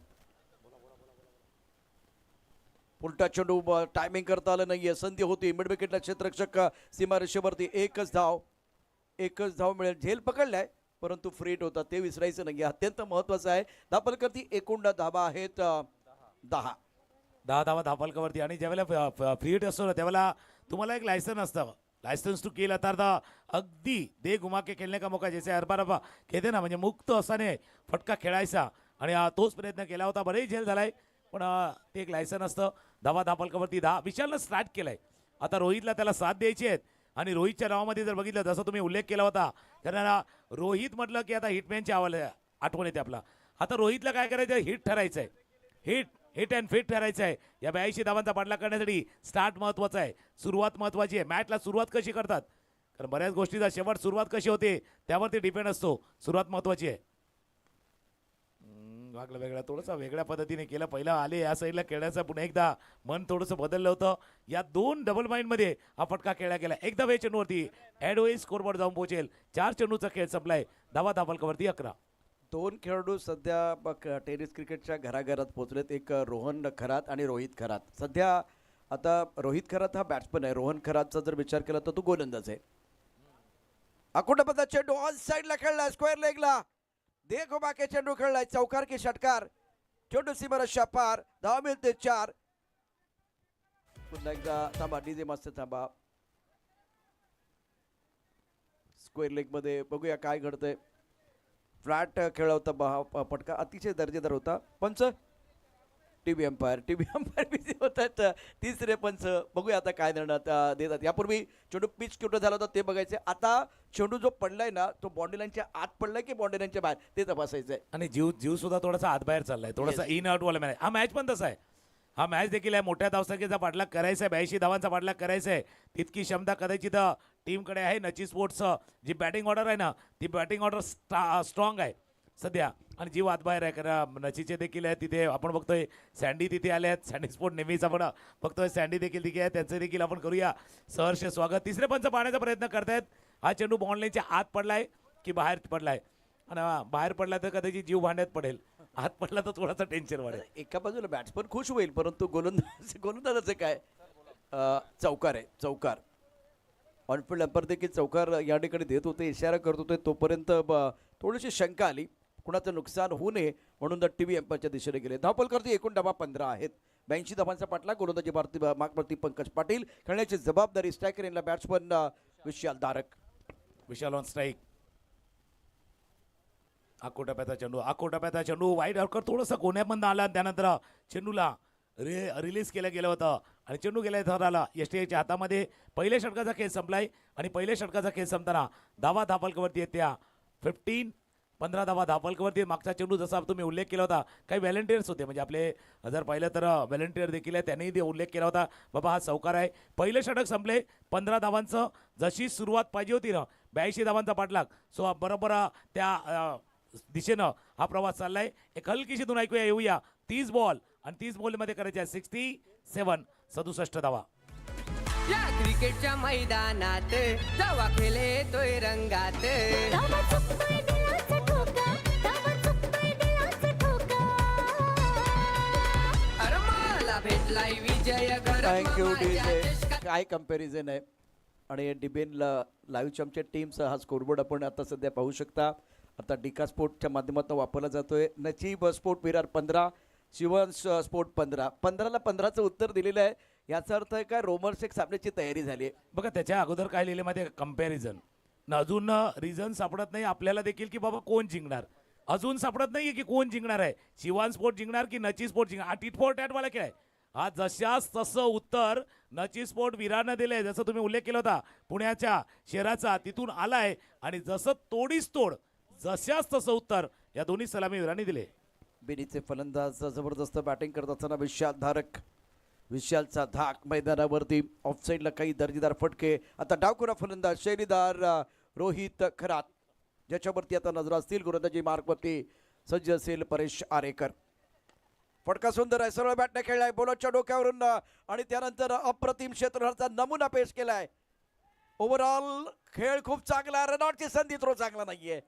उलटा चेंडू टायमिंग करता आलं नाहीये. संधी होती मिड विकेटला क्षेत्ररक्षक सीमारेषेवरती. एकच धाव मिळेल. झेल पकडलाय परंतु फ्रीट होता ते विसरायचं नाही. अत्यंत महत्वाचं आहे. धापलकरती एकूण धाबा आहेत 10 धावा धापलकावरती. आणि ज्यावेळेला फ्रीट असतो ना त्यावेळेला तुम्हाला एक लायसन असतं. लायसन्स टू खेल आता अगदी दे घुमा के खेळणे का मौका जैसे हर बार कहते ना म्हणजे मुक्त असाने फटका खेळायचा आणि तोच प्रयत्न केला होता. बरेही झेल झालाय पण ते एक लायसन असतं. धावा धापलकावरती 10. विशालनं स्टार्ट केलाय. आता रोहितला त्याला साथ द्यायची आहेत आणि रोहितच्या नावामध्ये जर बघितलं जसं तुम्ही उल्लेख केला होता कारण रोहित म्हटलं की आता हिटमॅनची आठवण येते आपला. आता रोहितला काय करायचं आहे हिट ठरायचं आहे. हिट अँड फिट ठरायचं आहे. या 82 धावांचा पाठलाग करण्यासाठी स्टार्ट महत्वाचा आहे. सुरुवात महत्वाची आहे. मॅचला सुरुवात कशी करतात कारण बऱ्याच गोष्टीचा शेवट सुरुवात कशी होते त्यावरती डिपेंड असतो. सुरुवात महत्वाची आहे. वागलं वेगळा थोडंसं वेगळ्या पद्धतीने केलं. पहिला आले या साईडला खेळण्याचं पुन्हा एकदा मन थोडंसं बदललं होतं. या 2 डबल माइंडमध्ये हा फटका खेळला गेला. एकदा वे चेंडूवरती ॲड होईल स्कोरबोर्ड जाऊन पोहोचेल. 4 चेंडूचा खेळ संपलाय. धावा धापलकावरती 11. 2 खेळाडू सध्या टेनिस क्रिकेटच्या घराघरात पोहोचलेत. एक रोहन खरात आणि रोहित खरात. सध्या आता रोहित खरात हा बॅट्समन आहे. रोहन खरातचा जर विचार केला तर तो गोलंदाज आहे. अकोटापदा चेंडू ऑन साईडला खेळला स्क्वेअर लेगला. देखो बाके चेंडू खेळलाय. चौकार की षटकार. चेंडू सीमारेषा पार. धाव मिळते 4. पुन्हा एकदा थांबा डीजे मास्टर थांबा. स्क्वेअर लेग मध्ये बघूया काय घडतंय. फ्लॅट खेळ होता पटका अतिशय दर्जेदार होता. पंच टीव्ही अंपायर बिझी होतात. तिसरे पंच बघूया आता काय निर्णय देतात. यापूर्वी चेंडू पिच कुठं झाला होता ते बघायचे. आता चेंडू जो पडलाय ना तो बाउंड्री लाईनच्या आत पडलाय की बाउंड्री लाईनच्या बाहेर ते तपासायचं आहे. आणि जीव सुद्धा थोडासा आत बाहेर चाललाय. थोडासा इन आउट वाला मॅच. हा मॅच पण तसा आहे. हा मॅच देखील आहे. मोठ्या धावसंख्येचा पाठलाग करायचा आहे. 82 धावांचा पाठलाग करायचा आहे. तितकी क्षमता कदाचित टीमकडे आहे. नची स्पोर्ट्स जी बॅटिंग ऑर्डर आहे ना ती बॅटिंग ऑर्डर स्ट्रॉंग आहे. सध्या. आणि जीव आतबाहेर आहे कारण नचीचे देखील आहेत तिथे. आपण बघतोय सँडी तिथे आले आहेत. सँडी स्पोर्ट नेहमीच आपण बघतोय. सँडी देखील तिथे आहे. त्यांचं देखील आपण करूया सहर्ष स्वागत. तिसरे पंच पाहण्याचा प्रयत्न करतायत. हा चेंडू बॉन्डलाईनच्या आत पडलाय की बाहेर पडलाय. आणि बाहेर पडला तर कदाचित जीव भांड्यात पडेल. आत पडला तर थोडासा टेन्शन वाढेल. एका बाजूला बॅट्समन खुश होईल, परंतु गोलंदाजाचे काय चौकार आहे, चौकार. ऑनफिल्ड अंपायर देखील चौकार या ठिकाणी देत होते, इशारा करत होते. तोपर्यंत थोडीशी शंका आली, कुणाचं नुकसान होऊ नये म्हणून टीव्ही अंपायरच्या दिशेने गेले. धावपलकरती एकूण धावा 15 आहेत. 82 धावांचा पाठला. गोलंदाजी मागप्रती पंकज पाटील. खेळण्याची जबाबदारी स्ट्रायकर यांना batsman Vishal Darak. Vishal on strike. आकोटाप्याचा चेंडू. आकोटाप्याचा चेंडू वाईट आउटकर थोडंसं कोण्यामधून आला. त्यानंतर चेंडूला रिलीज केलं गेलं होतं आणि चेंडू गेला ठरला. एसटीआयच्या हातामध्ये पहिल्या षटकाचा खेळ संपलाय आणि पहिल्या षटकाचा खेळ संपताना धावा धापलकवरती आहेत त्या 15 धावा धापलकवरती. मागचा चेंडू जसा तुम्ही उल्लेख केला होता, काही व्हॉलंटियर्स होते म्हणजे आपले जर पाहिलं तर व्हॉलंटियर देखील आहे, त्यांनी ते उल्लेख केला होता बाबा हा चौकार आहे. पहिलं षटक संपले 15 धावांचं. जशी सुरुवात पाहिजे होती ना 82 धावांचा पाठलाग. सो बरोबर त्या दिशेनं हा प्रवास चाललाय. एक हलकीशी धून ऐकूया येऊया. 30 बॉल आणि 30 बॉलमध्ये करायचे 67 धावा. या क्रिकेटच्या मैदानात जावा खेळ येतोय रंगात. अरे मला भेटलाय विजय थँक्यू डीजे. घर. काय कम्पॅरिझन आहे. आणि डिबेन लाईव्हच्या आमच्या टीमचा हा स्कोरबोर्ड आपण आता सध्या पाहू शकता. आता डिका स्पोर्टच्या माध्यमातून वापरला जातोय. नचीब स्पोर्ट विरार 15, शिवन स्पोर्ट 15. 15ला 15चं उत्तर दिलेलं आहे. याचा अर्थ आहे का रोमर्स एक सामन्याची तयारी झाली आहे. बघा त्याच्या अगोदर काय लिहिले माहिती आहे कंपॅरिझन. अजून रिझन सापडत नाही आपल्याला देखील की बाबा कोण जिंकणार. अजून सापडत नाही की कोण जिंकणार आहे. शिवान स्पोर्ट जिंकणार की नची स्पोर्ट जिंकणार. टिट फॉर टॅट वाला खेळ आहे हा. जशाच तसं उत्तर नची स्पोर्ट विरारनं दिलंय. जसं तुम्ही उल्लेख केला होता पुण्याच्या शहराचा, तिथून आलाय आणि जसं तोडीस तोड जशाच तसं उत्तर या दोन्ही सलामी वीरांनी दिले. बिनीचे फलंदाज जबरदस्त बॅटिंग करत असताना विशाल धारक. विशालचा धाक मैदानावरती. ऑफसाईडला काही दर्जेदार फटके. आता डावखुरा फलंदाज शैलीदार रोहित खरात, ज्याच्यावरती आता नजर असतील. गोलंदाजी मार्कवरती सज्ज असेल परेश आरेकर. फटका सुंदर आहे. सरळ बॅटने खेळलाय बॉलरच्या डोक्यावरून आणि त्यानंतर अप्रतिम क्षेत्ररक्षणाचा नमुना पेश केलाय. ओव्हरऑल खेळ खूप चांगला. रनआउटची संधी थ्रो चांगला नाहीये.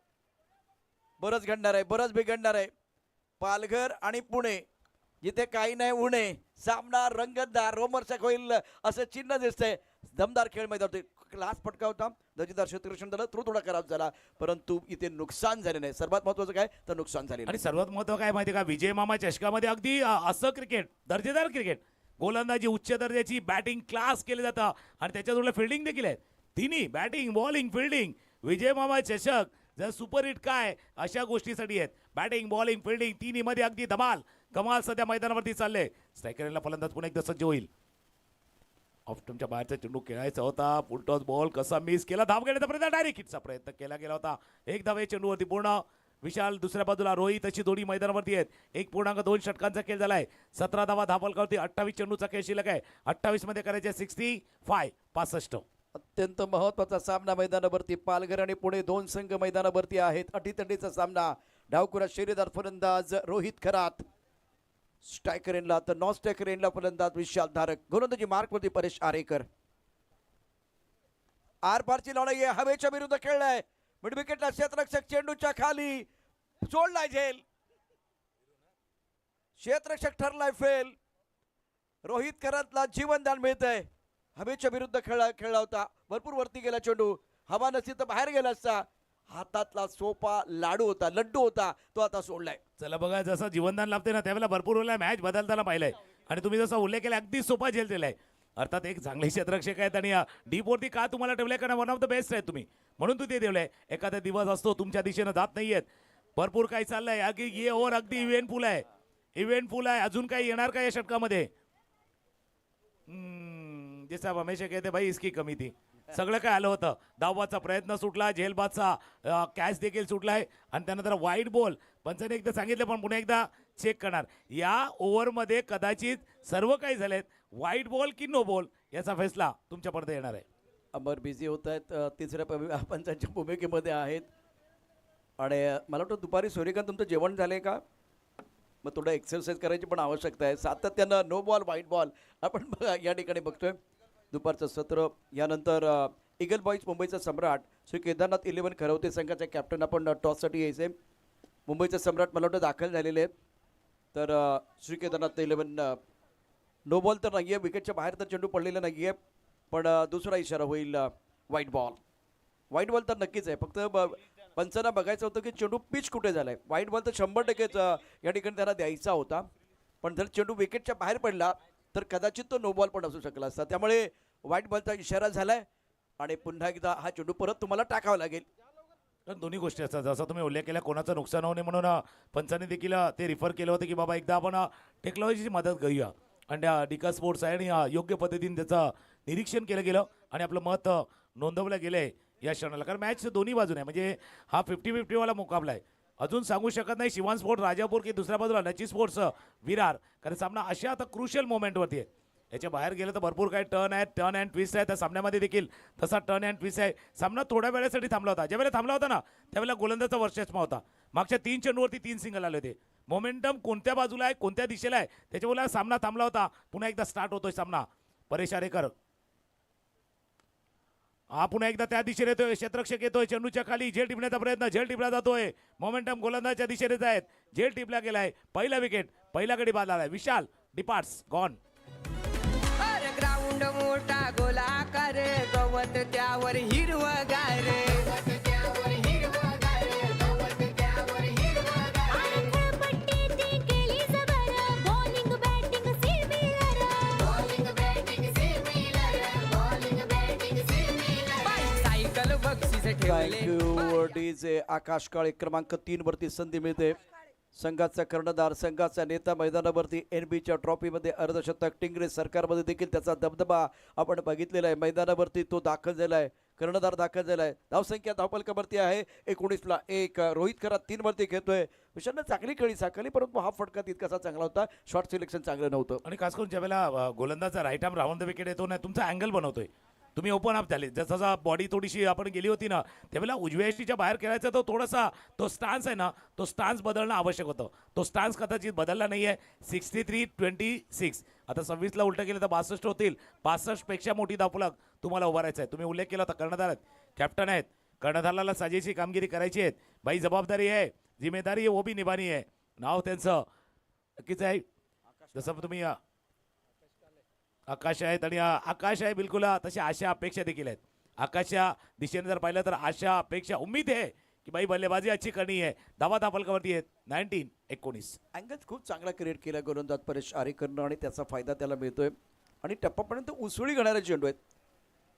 बरंच घडणार आहे, बरंच बिघडणार आहे. पालघर आणि पुणे जिथे काही नाही उणे. सामना रंगतदार रोमर्सक होईल असं चिन्ह दिसतंय. दमदार खेळ मैदानावरती. लास्ट फटका होता, दर्जेदार क्षेत्ररक्षण झालं, थ्रो थोडा खराब झाला, परंतु इथे नुकसान झाले नाही. सर्वात महत्वाचं काय तर नुकसान झाले. आणि सर्वात महत्व काय माहिती का, विजय मामा चषकामध्ये अगदी असं क्रिकेट, दर्जेदार क्रिकेट, गोलंदाजी उच्च दर्जाची, बॅटिंग क्लास केलं जातं आणि त्याच्याजवळ फिल्डिंग देखील आहे. तिन्ही बॅटिंग, बॉलिंग, फिल्डिंग. विजय मामा चषक जर सुपर हिट काय अशा गोष्टीसाठी आहेत. बॅटिंग, बॉलिंग, फिल्डिंग तिन्ही मध्ये अगदी धमाल कमाल सध्या मैदानावरती चालले. स्ट्रायकरला फलंदाज पुन्हा एकदा सज्ज होईल. ऑफस्टमच्या बाहेरचा चेंडू खेळायचा होता. फुलटॉस बॉल कसा मिस केला. धाव घेण्याचा प्रयत्न, डायरेक्ट हिटचा प्रयत्न केला गेला होता. एक धाव चेंडूवरती पूर्ण. विशाल दुसऱ्या बाजूला, रोहित अशी दोन्ही मैदानावरती आहेत. 1.2 षटकांचा खेळ झालाय. 17 धावा धापलकरती. 28 चेंडूचा खेळ शिल्लक आहे. 28 मध्ये करायचे 65. अत्यंत महत्वाचा सामना मैदानावरती. पालघर आणि पुणे दोन संघ मैदानावरती आहेत. अटीतटीचा सामना. डावखुरा शैलीदार फलंदाज रोहित खरात. स्ट्रायकर एंडला तर नॉन स्ट्रायकर एंडला फलंदाज विशाल धारक. गोलंदाजी मार्कवरती परेश आरेकर. आरपारची लढाई आहे. हवेच्या विरुद्ध खेळलाय. मिड विकेटला क्षेत्ररक्षक चेंडूच्या खाली सोडलाय झेल. क्षेत्ररक्षक ठरलाय फेल. रोहित खरातला जीवनदान मिळतंय. हवेच्या विरुद्ध खेळला होता. भरपूर वरती गेला चेंडू. हवा नसती तर बाहेर गेला असता. हातातला सोपा लाडू होता, लड्डू होता, तो आता सोडलाय. चला बघा, जसं जीवनदान लाभते ना त्यावेळेला भरपूर वेळेला मॅच बदलताना पाहिलंय आणि तुम्ही जसं उल्लेख केला अगदी सोपा झेल दिलाय. अर्थात एक चांगले क्षेत्ररक्षक आहेत आणि डीपवरती का तुम्हाला ठेवलंय, कारण वन ऑफ द बेस्ट आहेत तुम्ही, म्हणून तू ते ठेवलंय. एखादा दिवस असतो तुमच्या दिशेनं जात नाहीयेत, भरपूर काही चाललंय, अगदी ये ओव्हर अगदी इव्हेंटफुल आहे, इव्हेंटफुल आहे. अजून काही येणार का या षटकामध्ये? जैसा हमेशा कहते भाई इसकी कमी थी. सगळं काय आलं होतं. धावाचा प्रयत्न सुटला, झेलबादचा कॅच देखील सुटलाय आणि त्यानंतर वाईट बॉल. पंचाने एकदा सांगितलं पण पुन्हा एकदा चेक करणार. या ओव्हरमध्ये कदाचित सर्व काही झालेत. वाईट बॉल की नो बॉल याचा फैसला तुमच्या पडद्यावर येणार आहे. अमर बिझी होत आहेत. तिसऱ्या पंचांच्या भूमिकेमध्ये आहेत. आणि मला वाटतं दुपारी सूर्यकांत तुमचं जेवण झालं आहे का? मग थोडं एक्सरसाइज करायची पण आवश्यकता आहे. सातत्यानं नो बॉल व्हाईट बॉल आपण बघा या ठिकाणी बघतोय. दुपारचं सत्र यानंतर इगल बॉईज मुंबईचा सम्राट श्री केदारनाथ 11 खरवते संघाचे कॅप्टन आपण टॉससाठी यायचे. मुंबईचे सम्राट मला वाटतं दाखल झालेले आहेत. तर श्री केदारनाथ 11 नो बॉल तर नाही आहे, विकेटच्या बाहेर तर चेंडू पडलेला नाही आहे, पण दुसरा इशारा होईल व्हाईट बॉल. व्हाईट बॉल तर नक्कीच आहे. फक्त पंचांना बघायचं होतं की चेंडू पिच कुठे झाला आहे. व्हाईट बॉल तर 100%च या ठिकाणी त्यांना द्यायचा होता, पण जर चेंडू विकेटच्या बाहेर पडला तर कदाचित तो नो बॉल पण असू शकला असता. त्यामुळे व्हाईट बॉलचा इशारा झाला आहे आणि पुन्हा एकदा हा चेंडू परत तुम्हाला टाकावा लागेल. तर दोन्ही गोष्टी असतात. जसं तुम्ही उल्लेख केला कोणाचं नुकसान होऊ नये म्हणून पंचांनी देखील ते रिफर केलं होतं की बाबा एकदा आपण टेक्नॉलॉजीची मदत घेऊया. आणि डिका स्पोर्ट्स आहे आणि योग्य पद्धतीने त्याचं निरीक्षण केलं गेलं आणि आपलं मत नोंदवलं गेलं आहे या क्षणाला. कारण मॅच दोन्ही बाजूने आहे, म्हणजे हा 50-50 वाला मुकाबला आहे. अजून सांगू शकत नाही शिवान स्पोर्ट्स राजापूर की दुसऱ्या बाजूला नची स्पोर्ट्स विरार. कारण सामना अशा आता क्रुशियल मोमेंटवरती आहे. याच्या बाहेर गेलं तर भरपूर काही टर्न अँड ट्विस्ट आहे. त्या सामन्यामध्ये देखील तसा टर्न अँड ट्विस्ट आहे. सामना थोड्या वेळेसाठी थांबला होता. ज्यावेळेला थांबला होता ना त्यावेळेला गोलंदाजचा वर्चस्व होता. मागच्या 3 चेंडूवरती 3 सिंगल आले होते. मोमेंटम कोणत्या बाजूला आहे कोणत्या दिशेला आहे त्याच्यामुळे सामना थांबला होता. पुन्हा एकदा स्टार्ट होतोय सामना. परेश आरेकर हा पुन्हा एकदा त्या दिशेने येतोय. क्षेत्ररक्षक येतोय चेंडूच्या खाली. झेल टिपण्याचा प्रयत्न. झेल टिपला जातोय. मोमेंटम गोलंदाजच्या दिशेनेच आहेत. झेल टिपला गेलाय. पहिला विकेट पहिला गडी बाद झालाय. विशाल डिपार्ट्स गॉन. अरे ग्राउंड मोठा गोलाकार गवत त्यावर हिरवगार आणि खेळपट्टी ती केली जबर बॉलिंग बॅटिंग सायकल बक्षीस ठेवले थँक्यू डीजे. आकाश काळे क्रमांक 3 वरती संधी मिळते. संघाचा कर्णधार संघाचा नेता मैदानावरती NBच्या ट्रॉफीमध्ये अर्धशतक. टिंगरे सरकारमध्ये देखील त्याचा दबदबा आपण बघितलेला आहे. मैदानावरती तो दाखल झाला आहे. कर्णधार दाखल झाला आहे. धावसंख्या धावपलकावरती आहे 19ला 1. रोहित खरा 3 वरती खेळतोय. विशालनं चांगली खेळी साकारली, परंतु हा फटका तितकासा चांगला होता. शॉर्ट सिलेक्शन चांगलं नव्हतं. आणि खास करून ज्यावेळेला गोलंदाजचा right arm round the wicket येतो ना तुमचा अँगल बनवतोय. तुम्ही ओपन अप झाले. जसा बॉडी थोडीशी आपण गेली होती ना त्यावेळेला उजव्या यष्टीच्या बाहेर खेळायचा तो थोडासा तो स्टान्स आहे ना तो स्टान्स बदलणं आवश्यक होतं. तो स्टान्स कदाचित बदलला नाही आहे. 63-26. आता 26ला उलटं केलं तर 62 होतील. 65 पेक्षा मोठी धावफलक तुम्हाला उभारायचं आहे. तुम्ही उल्लेख केला होता कर्णधार आहेत कॅप्टन आहेत. कर्णधाराला साजेशी कामगिरी करायची आहे. भाई जबाबदारी आहे जिम्मेदारी आहे वो भी निभानी आहे. नाव त्यांचं नक्कीच आहे. जसं तुम्ही आकाश आहेत आणि आकाश आहे बिलकुल तशी आशा अपेक्षा देखील आहेत. आकाशच्या दिशेने जर पाहिलं तर आशा अपेक्षा उम्मीद आहे की बाई बल्लेबाजी अच्छी करणी आहे. धावा धापलकावरती आहेत. 19-19. अँगल खूप चांगला क्रिएट केला गोलंदाज परेश आरेकरनं आणि त्याचा फायदा त्याला मिळतोय. आणि टप्पापर्यंत उसळी घडणारे चेंडू आहेत.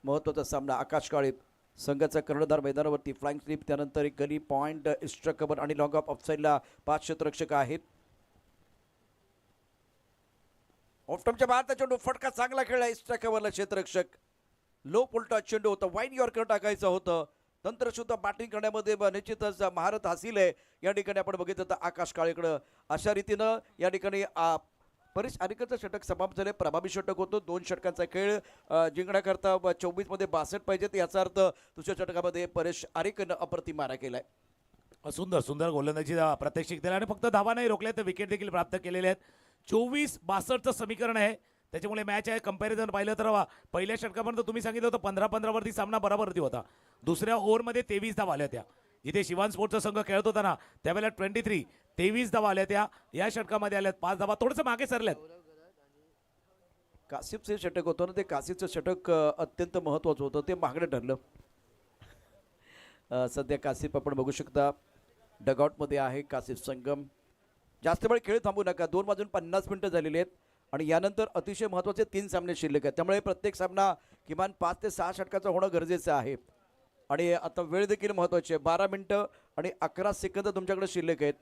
महत्त्वाचा सामना. आकाश काळे संघाचा कर्णधार मैदानावरती. फ्लाइंग स्लिप त्यानंतर एक गली पॉईंट एक्स्ट्रा कव्हर आणि लॉंग ऑफ ऑफसाईडला 5 क्षेत्ररक्षक आहेत. ऑफटॉपच्या बाहेरचा चेंडू फटका चांगला खेळला. एक्स्ट्रा कव्हरला क्षेत्ररक्षक. लो पुलटा चेंडू होता. वाईड यॉर्कर टाकायचं होतं. तंत्रशुद्ध बॅटिंग करण्यामध्ये निश्चितच महारत हासिल आहे. या ठिकाणी आपण बघितलं तर आकाश काळेकडं अशा रीतीनं या ठिकाणी परेश आरेकरचं षटक समाप्त झाले. प्रभावी षटक होतं. 2 षटकांचा खेळ जिंकण्याकरता 24मध्ये 62 पाहिजेत. याचा अर्थ दुसऱ्या षटकामध्ये परेश आरेकरनं अप्रतिम मारा केलाय. सुंदर सुंदर गोलंदाजी प्रात्यक्षिक दिला आणि फक्त धावा नाही रोखल्या तर विकेट देखील प्राप्त केलेले आहेत. 24-62चं समीकरण आहे. त्याच्यामुळे मॅच आहे. कंपॅरिझन पाहिलं तर पहिल्या षटकापर्यंत तुम्ही सांगितलं होतं 15-15 वरती सामना बरोबरती होता. दुसऱ्या ओव्हरमध्ये 23 धावा आल्या होत्या. जिथे शिवान स्पोर्ट्सचा संघ खेळत होता ना त्यावेळेला 23 धावा आल्या त्या. या षटकामध्ये आल्यात 5 धावा. थोडंसं मागे सरल्यात. कासिफचे षटक होतं ना ते कासिफचं षटक अत्यंत महत्त्वाचं होतं. ते मागणं ठरलं. सध्या कासिफ आपण बघू शकता डगआउटमध्ये आहे. कासिफ संगम जास्त वेळ खेळ थांबू नका. 2 वाजून 50 मिनिटं झालेली आहेत आणि यानंतर अतिशय महत्त्वाचे 3 सामने शिल्लक आहेत. त्यामुळे प्रत्येक सामना किमान 5 ते 6 षटकाचा होणं गरजेचं आहे. आणि आता वेळ देखील महत्त्वाची आहे. 12 मिनिटं आणि 11 सेकंद तुमच्याकडे शिल्लक आहेत.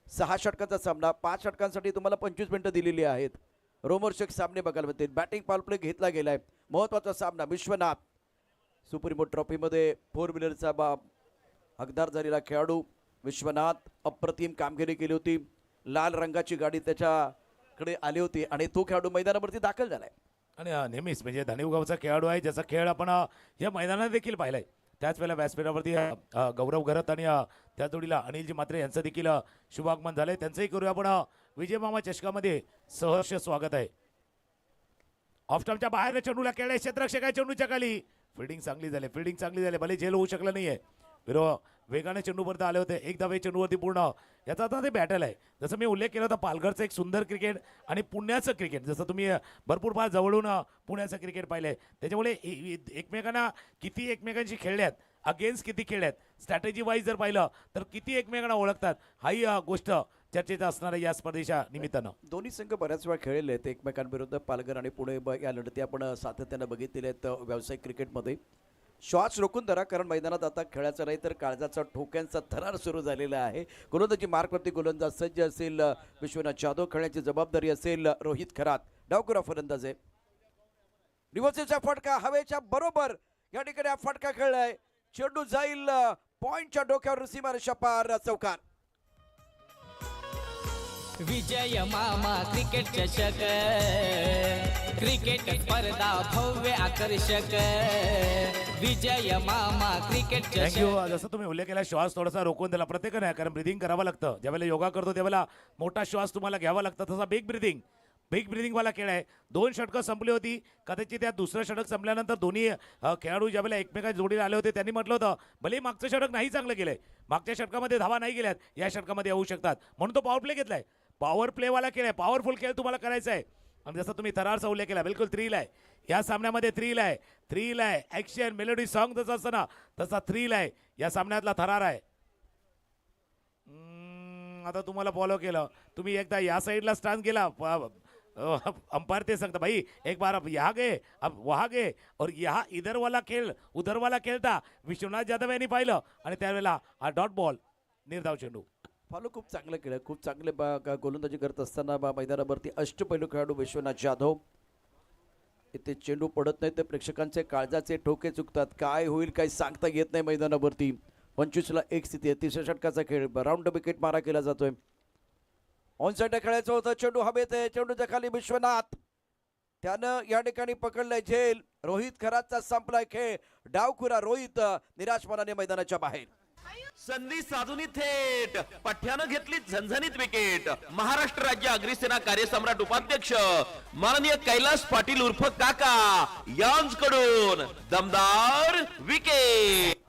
6 षटकाचा सामना. 5 षटकांसाठी तुम्हाला 25 मिनिटं दिलेली आहेत. रोमर्षक सामने बघायला मिळतील. बॅटिंग पॉवर प्ले घेतला गेलाय. महत्त्वाचा सामना. विश्वनाथ सुप्रीमो ट्रॉफीमध्ये 4 व्हीलरचा हकदार झालेला खेळाडू विश्वनाथ अप्रतिम कामगिरी केली होती. लाल रंगाची गाडी त्याच्याकडे आली होती आणि तो खेळाडू मैदानावरती दाखल झालाय. आणि नेहमीच म्हणजे धानिव गावचा खेळाडू आहे ज्याचा खेळ आपण या मैदानात देखील पाहिलाय. त्याच वेळेला व्यासपीठावरती गौरव घरत आणि त्या जोडीला अनिलजी मात्रे यांचं देखील शुभागमन झालंय. त्यांचंही करूया आपण विजय मामा चषकामध्ये सहर्ष स्वागत आहे. ऑफस्टॉपच्या बाहेर चेंडूला खेळले, क्षेत्ररक्षक आहे चेंडूच्या खाली. फिल्डिंग चांगली झाली, भले झेल होऊ शकलं नाहीये. वेगाने चेंडूपर्यंत आले होते, एक धावे चेंडूवरती पूर्ण. याचा आता ते बॅटल आहे. जसं मी उल्लेख केला होता पालघरचं एक सुंदर क्रिकेट आणि पुण्याचं क्रिकेट, जसं तुम्ही भरपूर फार जवळून पुण्याचं क्रिकेट पाहिलंय. त्याच्यामुळे एकमेकांना किती एकमेकांशी खेळल्यात, अगेन्स्ट किती खेळल्यात, स्ट्रॅटेजी वाईज जर पाहिलं तर किती एकमेकांना ओळखतात, हाही गोष्ट चर्चेचा असणार आहे या स्पर्धेच्या निमित्तानं. दोन्ही संघ बऱ्याच वेळा खेळलेले आहेत एकमेकांविरुद्ध. पालघर आणि पुणे या लढती आपण सातत्यानं बघितलेल्या आहेत व्यावसायिक क्रिकेटमध्ये. श्वास रोखून धरा, कारण मैदानात आता खेळाचं नाही तर काळजाचा ठोक्यांचा थरार सुरू झालेला आहे. गोलंदाजी मार्कवरती गोलंदाज सज्ज असेल विश्वनाथ जाधव, खेळण्याची जबाबदारी असेल रोहित खरात. डावकुरा फलंदाज आहे. रिव्हर्सचा फटका हवेच्या बरोबर या ठिकाणी हा फटका खेळलाय. चेंडू जाईल पॉइंटच्या डोक्यावर, सीमारेषा पार, चौकार. विजय मामा क्रिकेट चषक, क्रिकेट स्पर्धा भव्य आकर्षक, विजय मामा क्रिकेट थँक्यू. चषक. जसं तुम्ही उल्लेख केला, श्वास थोडासा रोखून दिला प्रत्येकाने, कारण ब्रिदिंग करावं लागतं. ज्यावेळेला योगा करतो त्यावेळेला मोठा श्वास तुम्हाला घ्यावा लागतं. तसा बिग ब्रिदिंग वाला खेळ आहे. 2 षटकं संपली होती. कदाचित त्या दुसरं षटक संपल्यानंतर दोन्ही खेळाडू ज्यावेळेला एकमेकांच्या जोडीला आले होते त्यांनी म्हटलं होतं भले मागचं षटक नाही चांगलं केलंय, मागच्या षटकामध्ये धावा नाही गेल्यात, या षटकामध्ये येऊ शकतात, म्हणून तो पॉवर प्ले घेतलाय. पॉवर प्लेवाला खेळ आहे, पॉवरफुल खेळ तुम्हाला करायचा आहे. आणि जसं तुम्ही थरारचा उल्लेख केला, बिलकुल 3 आहे या सामन्यामध्ये. 3 आहे ॲक्शन मेलोडी सॉन्ग जसं असतं ना तसा 3 आहे या सामन्यातला थरार आहे. आता तुम्हाला फॉलो केलं, तुम्ही एकदा या साईडला स्टान्स गेला, अंपायर ते सांगता भाई एक बार अब यहाँ गए अब वहाँ गए और यहाँ इधर वाला खेळ उधर वाला खेळता विश्वनाथ जाधव यांनी पाहिलं आणि त्यावेळेला हा डॉट बॉल, निर्धाव चेंडू. फॉलो खूप चांगलं केलं, खूप चांगले गोलंदाजी करत असताना मैदानावरती अष्टपैलू खेळाडू विश्वनाथ जाधव. इथे चेंडू पडत नाही तर प्रेक्षकांचे काळजाचे ठोके चुकतात. काय होईल काय सांगता येत नाही मैदानावरती. 25ला 1 स्थिती आहे. तिसऱ्या षटकाचा खेळ, राऊंड विकेट मारा केला जातोय. ऑन साईड खेळायचं होतं, चेंडू हवेत आहे, चेंडूच्या खाली विश्वनाथ, त्यानं या ठिकाणी पकडलंय झेल. रोहित खरातचा संपलाय खेळ. डावखुरा रोहित निराश मनाने मैदानाच्या बाहेर. संधी साधून थेट पठ्यानं घेतली झणझणीत विकेट. महाराष्ट्र राज्य अग्निसेना कार्यसम्राट उपाध्यक्ष माननीय कैलास पाटील उर्फ काका यांच्याकडून दमदार विकेट.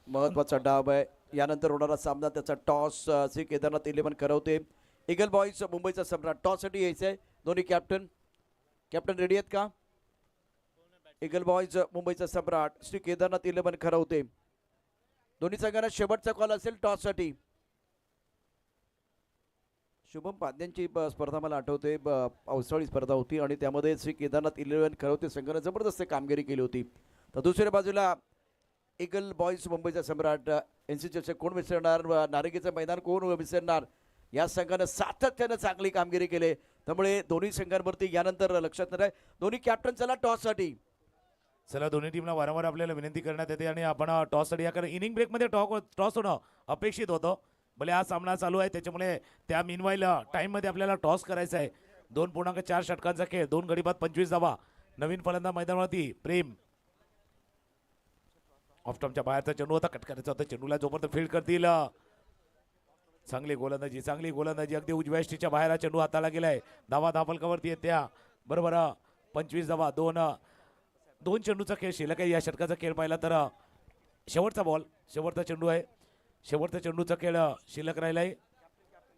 महत्वाचा डाव आहे. यानंतर होणारा सामना, त्याचा toss Shri Kedarnath 11 Karavate. Eagle boys मुंबईचा सम्राट टॉससाठी यायचं आहे. दोन्ही कॅप्टन रेडी आहेत का? इगल बॉईज मुंबईचा सम्राट श्री केदारनाथ 11 करवते. दोन्ही संघांना शेवटचा कॉल असेल टॉससाठी. शुभम पाद्यांची स्पर्धा मला आठवते, पावसाळी स्पर्धा होती आणि त्यामध्ये श्री केदारनाथ 11 करवते संघाने जबरदस्त कामगिरी केली होती. तर दुसऱ्या बाजूला इगल बॉईज मुंबईचा सम्राट एनसीचे कोण विसरणार, नारिकेचं मैदान कोण विसरणार. या संघानं सातत्यानं चांगली कामगिरी केली. त्यामुळे दोन्ही संघांवरती यानंतर लक्षात नाही. दोन्ही कॅप्टन चला टॉससाठी. चला, दोन्ही टीमला वारंवार आपल्याला विनंती करण्यात येते आणि आपण टॉससाठी, या कारण इनिंग ब्रेकमध्ये टॉस होणं अपेक्षित होतं. भले हा सामना चालू आहे त्याच्यामुळे त्या मीनवाईल टाईममध्ये आपल्याला टॉस करायचा आहे. 2.4 षटकांचा खेळ, 2 गडी बाद 25 धावा. नवीन फलंदाज मैदानावरती प्रेम. ऑफस्टॉपच्या बाहेरचा चेंडू होता, कट करायचा होता चेंडूला, जोपर्यंत फील्ड करतील. चांगली गोलंदाजी अगदी उजव्या यष्टीच्या बाहेर हा चेंडू हाताला गेलाय. धावा धापलकावरती येत्या बरोबर 25 धावा. 2 चेंडूचा खेळ शिल्लक आहे. या षटकाचा खेळ पाहिला तर शेवटचा बॉल, शेवटचा चेंडू आहे. शेवटचा चेंडूचा खेळ शिल्लक राहिलाय.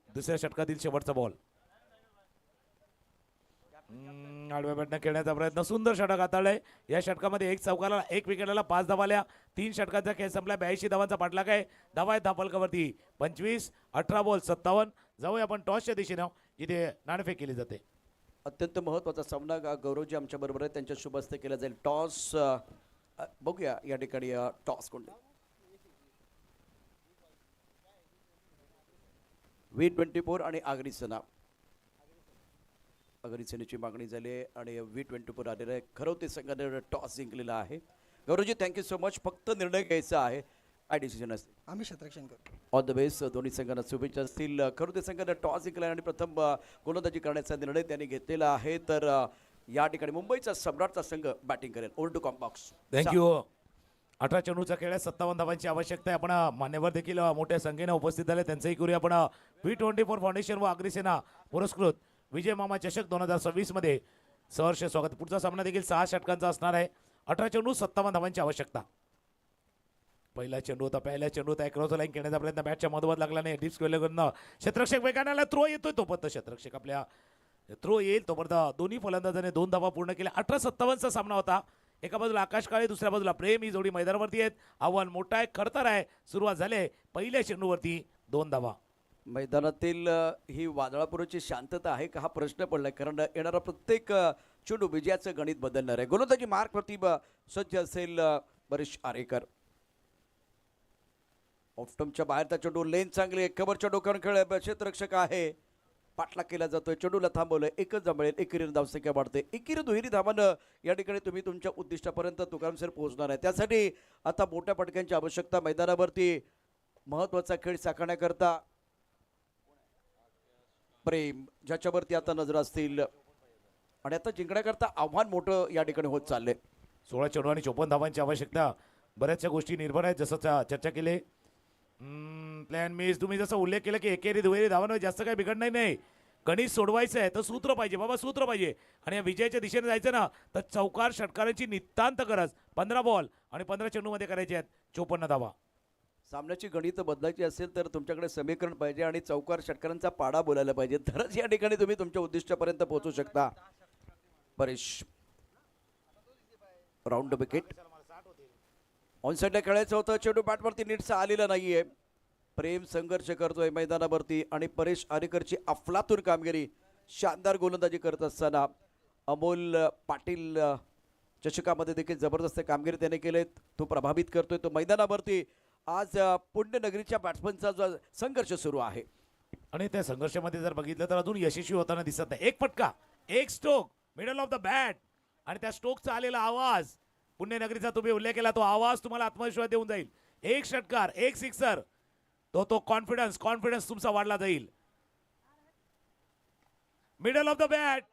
दुसऱ्या षटकातील शेवटचा बॉल. आडव्या बॅटने खेळण्याचा प्रयत्न, सुंदर षटक हाताळलंय. या षटकामध्ये 1 चौकाला 1 विकेटला 5 धावाल्या. 3 षटकाचा खेळ संपला. 82 धावांचा पाठलाग आहे. धावा आहेत धापलकावरती 25. 18 बॉल 57. जाऊया आपण टॉसच्या दिशेनं, जिथे नाणेफेक केली जाते. अत्यंत महत्त्वाचा सामना. गौरवजी आमच्या बरोबर आहे, त्यांच्या शुभ हस्ते केला जाईल टॉस. बघूया या ठिकाणी टॉस कोण. V24 आणि आगरी सेना. आगरी सेनेची मागणी झाली आहे आणि V24 आलेलं आहे. खरवते संघाने टॉस जिंकलेला आहे. गौरवजी थँक्यू सो मच. फक्त निर्णय घ्यायचा आहे, काय डिसिजन असते आम्ही क्षेत्ररक्षण करू. All the best. दोन्ही संघांना शुभेच्छा असतील. खरवते संघाने टॉस जिंकला आणि प्रथम गोलंदाजी करण्याचा निर्णय त्यांनी घेतलेला आहे. तर या ठिकाणी मुंबईचा सम्राटचा संघ बॅटिंग करेल. ओल्ड टू कॉम्बॉक्स. थँक्यू. 18 चेंडूचा खेळ आहे, 57 धावांची आवश्यकता आहे. आपण मान्यवर देखील मोठ्या संख्येने उपस्थित झाले, त्यांचंही करूया आपण V24 फाउंडेशन व अग्रिसेना पुरस्कृत विजय मामा चषक 2026 मध्ये सहर्ष स्वागत. पुढचा सामना देखील 6 षटकांचा असणार आहे. 18 चेंडू 57 धावांची आवश्यकता. पहिला चेंडू होता, पहिला चेंडू होता, क्रॉस लाईन खेळण्याचा प्रयत्न बॅटच्या मधोमध लागला नाही. डीप स्क्वेअरकडनं क्षेत्ररक्षक वेगाने थ्रो येतोय, तोपर्यंत क्षेत्ररक्षक आपल्या थ्रो येईल तोपर्यंत दोन्ही फलंदाजाने 2 धावा पूर्ण केल्या. 18-57 सामना होता. एका बाजूला आकाश काळे, दुसऱ्या बाजूला प्रेम. ही जोडी मैदानावरती आहेत. आव्हान मोठा आहे, खडतर आहे. सुरुवात झाली पहिल्या चेंडूवरती 2 धावा. मैदानातील ही वादळापूर्वीची शांतता आहे का हा प्रश्न पडलाय, कारण येणारा प्रत्येक चेंडू विजयाचं गणित बदलणार आहे. गोलंदाजी मार्कवरती सज्ज असेल परेश आरेकर. ऑफस्टंपच्या बाहेरचा चेंडू, लेन चांगली, कबरच्या डोक्यावर खेळ, क्षेत्ररक्षक आहे, पाठला केला जातोय, चेंडूला थांबवलं, एकच जमळेल, एकेरीने धावसंख्या वाढते. एकेरी दुहेरी धावानं या ठिकाणी तुम्ही तुमच्या उद्दिष्टापर्यंत तुकाराम सर पोहोचणार आहे. त्यासाठी आता मोठ्या फटक्यांची आवश्यकता. मैदानावरती महत्वाचा खेळ साकारण्याकरता प्रेम, ज्याच्यावरती आता नजर असतील, आणि आता जिंकण्याकरता आव्हान मोठं या ठिकाणी होत चाललंय. 16 चेंडू आणि 54 धावांची आवश्यकता. बऱ्याचशा गोष्टी निर्भर आहेत, जसं चर्चा केली. प्लॅन मिस, तुम्ही जसं उल्लेख केला की एकेरी दुहेरी धावांवर जास्त काही बिघडणार नाही. गणित सोडवायचं आहे तर सूत्र पाहिजे बाबा, सूत्र पाहिजे. आणि या विजयाच्या दिशेने जायचं ना तर चौकार षटकारांची नितांत गरज. 15 बॉल आणि 15 चेंडूमध्ये करायचे आहेत 54 धावा. सामन्याची गणित बदलायची असेल तर तुमच्याकडे समीकरण पाहिजे आणि चौकार षटकारांचा पाडा बोलायला पाहिजे, तरच या ठिकाणी तुम्ही तुमच्या उद्दिष्टापर्यंत पोहोचू शकता. Paresh round wicket. ऑन साईडला खेळायचं होतं, चेंडू बॅटवरती नीटसा आलेला नाहीये. प्रेम संघर्ष करतोय मैदानावरती आणि परेश आरेकरची अफलातून कामगिरी, शानदार गोलंदाजी करत असताना अमोल पाटील चषकामध्ये देखील जबरदस्त कामगिरी त्याने केले. तो प्रभावित करतोय. तो मैदानावरती आज पुण्यनगरीच्या बॅट्समनचा जो संघर्ष सुरू आहे आणि त्या संघर्षामध्ये जर बघितलं तर अजून यशस्वी होताना दिसत नाही. एक फटका, एक stroke, middle of the bat, आणि त्या स्ट्रोकचा आलेला आवाज, पुण्यनगरीचा तुम्ही उल्लेख केला, तो आवाज तुम्हाला आत्मविश्वास देऊन जाईल. एक षटकार, एक सिक्सर, तो कॉन्फिडन्स तुमचा वाढला जाईल. मिडल ऑफ द बॅट,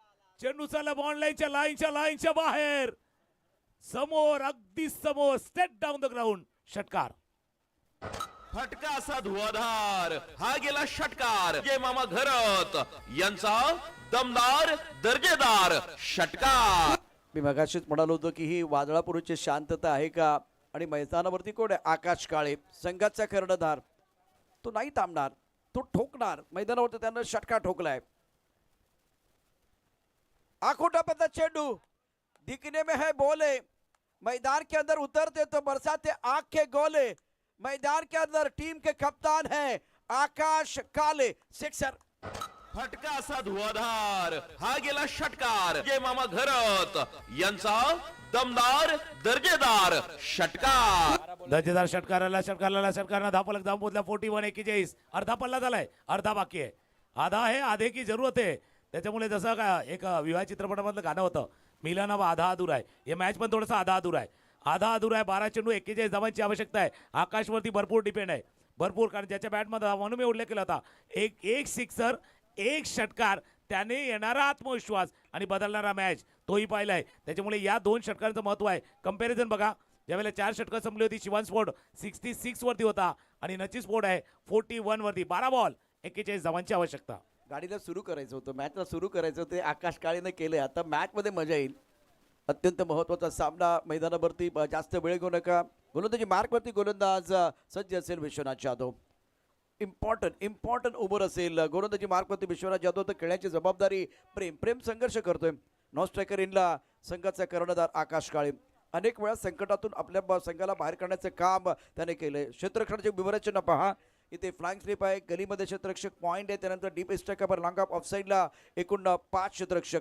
चेंडू चालला बॉन्ड लाईनच्या बाहेर, समोर, अगदी समोर, स्टेट डाऊन द ग्राउंड, षटकार. फटका असा धुवाधार, हा गेला षटकार. जय मामा घरत यांचा दमदार दर्जेदार षटकार. मी मगाशीच म्हणालो होतो की ही वादळापूर्वीची शांतता आहे का, आणि मैदानावरती कोण आहे? आकाश काळे, संघाचा कर्णधार. तो नाही थांबणार, तो ठोकणार. मैदानावरती त्यानं षटकार ठोकलाय. आखोटा पता चेंडू दिखने में है बोले, मैदान के अंदर उतरते तो बरसाते आंख के गोले. मैदान के अंदर टीम के कप्तान है आकाश काले. सिक्सर. फटका असा धुवाधार, हा गेला षटकार. जय मामा घरत यांचा दमदार दर्जेदार षटकार. दर्जेदार षटकाराला धापलक जाऊन पोहोचला. 41-41, अर्धा पल्ला झालाय, अर्धा बाकी आहे. आधा है आधे की जरूरत आहे. त्याच्यामुळे जसं का एक विवाह चित्रपटामधलं गाणं होतं, मिलन अब आधा अधूरा आहे, हे मॅच पण थोडासा आधा अधूरा आहे. 12 चेंडू 41 धावांची आवश्यकता आहे. आकाशवरती भरपूर डिपेंड आहे, भरपूर, कारण ज्याच्या बॅटमध्ये म्हणून मी उल्लेख केला होता, एक सिक्सर, एक षटकार, त्याने येणारा आत्मविश्वास आणि बदलणारा मॅच तोही पाहिलाय. त्याच्यामुळे या 2 षटकांचं महत्व आहे. कंपॅरिझन बघा, ज्यावेळेला 4 षटकं संपली होती, शिवान स्पोर्ट 66 वरती होता आणि नची स्पोर्ट आहे 41 वरती. 12 बॉल 41 धावांची आवश्यकता. गाडीला सुरू करायचं होतं, मॅचला सुरू करायचं होतं, आकाश काळेनं केलंय. आता मॅचमध्ये मजा येईल. अत्यंत महत्त्वाचा सामना. मैदानावरती जास्त वेळ घेऊ नका. गोलंदाजी मार्कवरती गोलंदाज सज्ज असेल विश्वनाथ जाधव. इम्पॉर्टंट ओव्हर असेल. गोलंदाजी मार्कवरती विश्वनाथ जाधव, तर खेळण्याची जबाबदारी प्रेम संघर्ष करतोय. नॉन स्ट्रायकर इनला संघाचा कर्णधार आकाश काळे. अनेक वेळा संकटातून आपल्या संघाला बाहेर काढण्याचं काम त्याने केलंय. क्षेत्ररक्षणाचे विवरचना पहा. इथे फ्लाइंग स्लिप आहे, गलीमध्ये क्षेत्ररक्षक पॉईंट आहे, त्यानंतर डीप स्ट्रायकर, लॉंग ऑफ ऑफसाईडला एकूण 5 क्षेत्ररक्षक.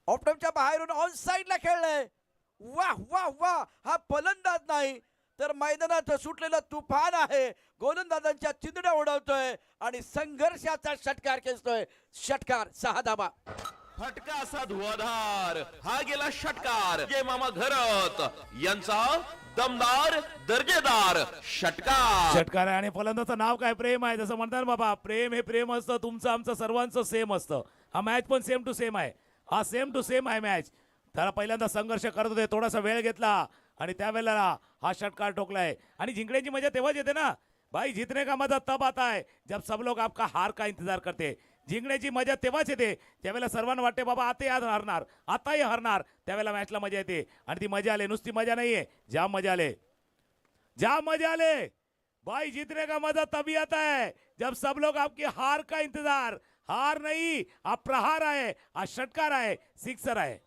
ऑफटाईमच्या बाहेरून ऑन साईडला खेळलंय. वाह वाह वाह, हा फलंदाज नाही तर मैदानात सुटलेला तुफान आहे. गोलंदाजांच्या चिंधड्या उडवतोय आणि संघर्षाचा षटकार खेचतोय. षटकार, 6 धावा. फटका असा धुवाधार, हा गेला षटकार. जय मामा घरत यांचा दमदार दर्जेदार षटकार. षटकार आहे आणि फलंदाजाचं नाव काय? प्रेम आहे. जसं म्हणतात बाबा, प्रेम हे प्रेम असतं, तुमचं आमचं सर्वांचं सेम असतं. हा मॅच पण सेम टू सेम आहे. हा सेम टू सेम आहे मॅच. त्याला पहिल्यांदा संघर्ष करत होते, थोडासा वेळ घेतला आणि त्यावेळेला हा षटकार ठोकलाय आणि जिंकण्याची मजा तेव्हाच येते ना भाई. जीतने का मजा तब आता है जब सब लोग आपका हार का इंतजार करते. जिंकण्याची मजा तेव्हाच येते त्यावेळेला सर्वांना वाटते बाबा आता आज हरणार, आताही हरणार. त्यावेळेला मॅचला मजा येते आणि ती मजा आले, नुसती मजा नाहीये, जाम मजा आले, जाम मजा आले भाई. जीतने का मजा तभी आता है जब सब लोग आपकी हार का इंतजार, हार नहीं आप प्रहार आहे, आज षटकार आहे, सिक्सर आहे.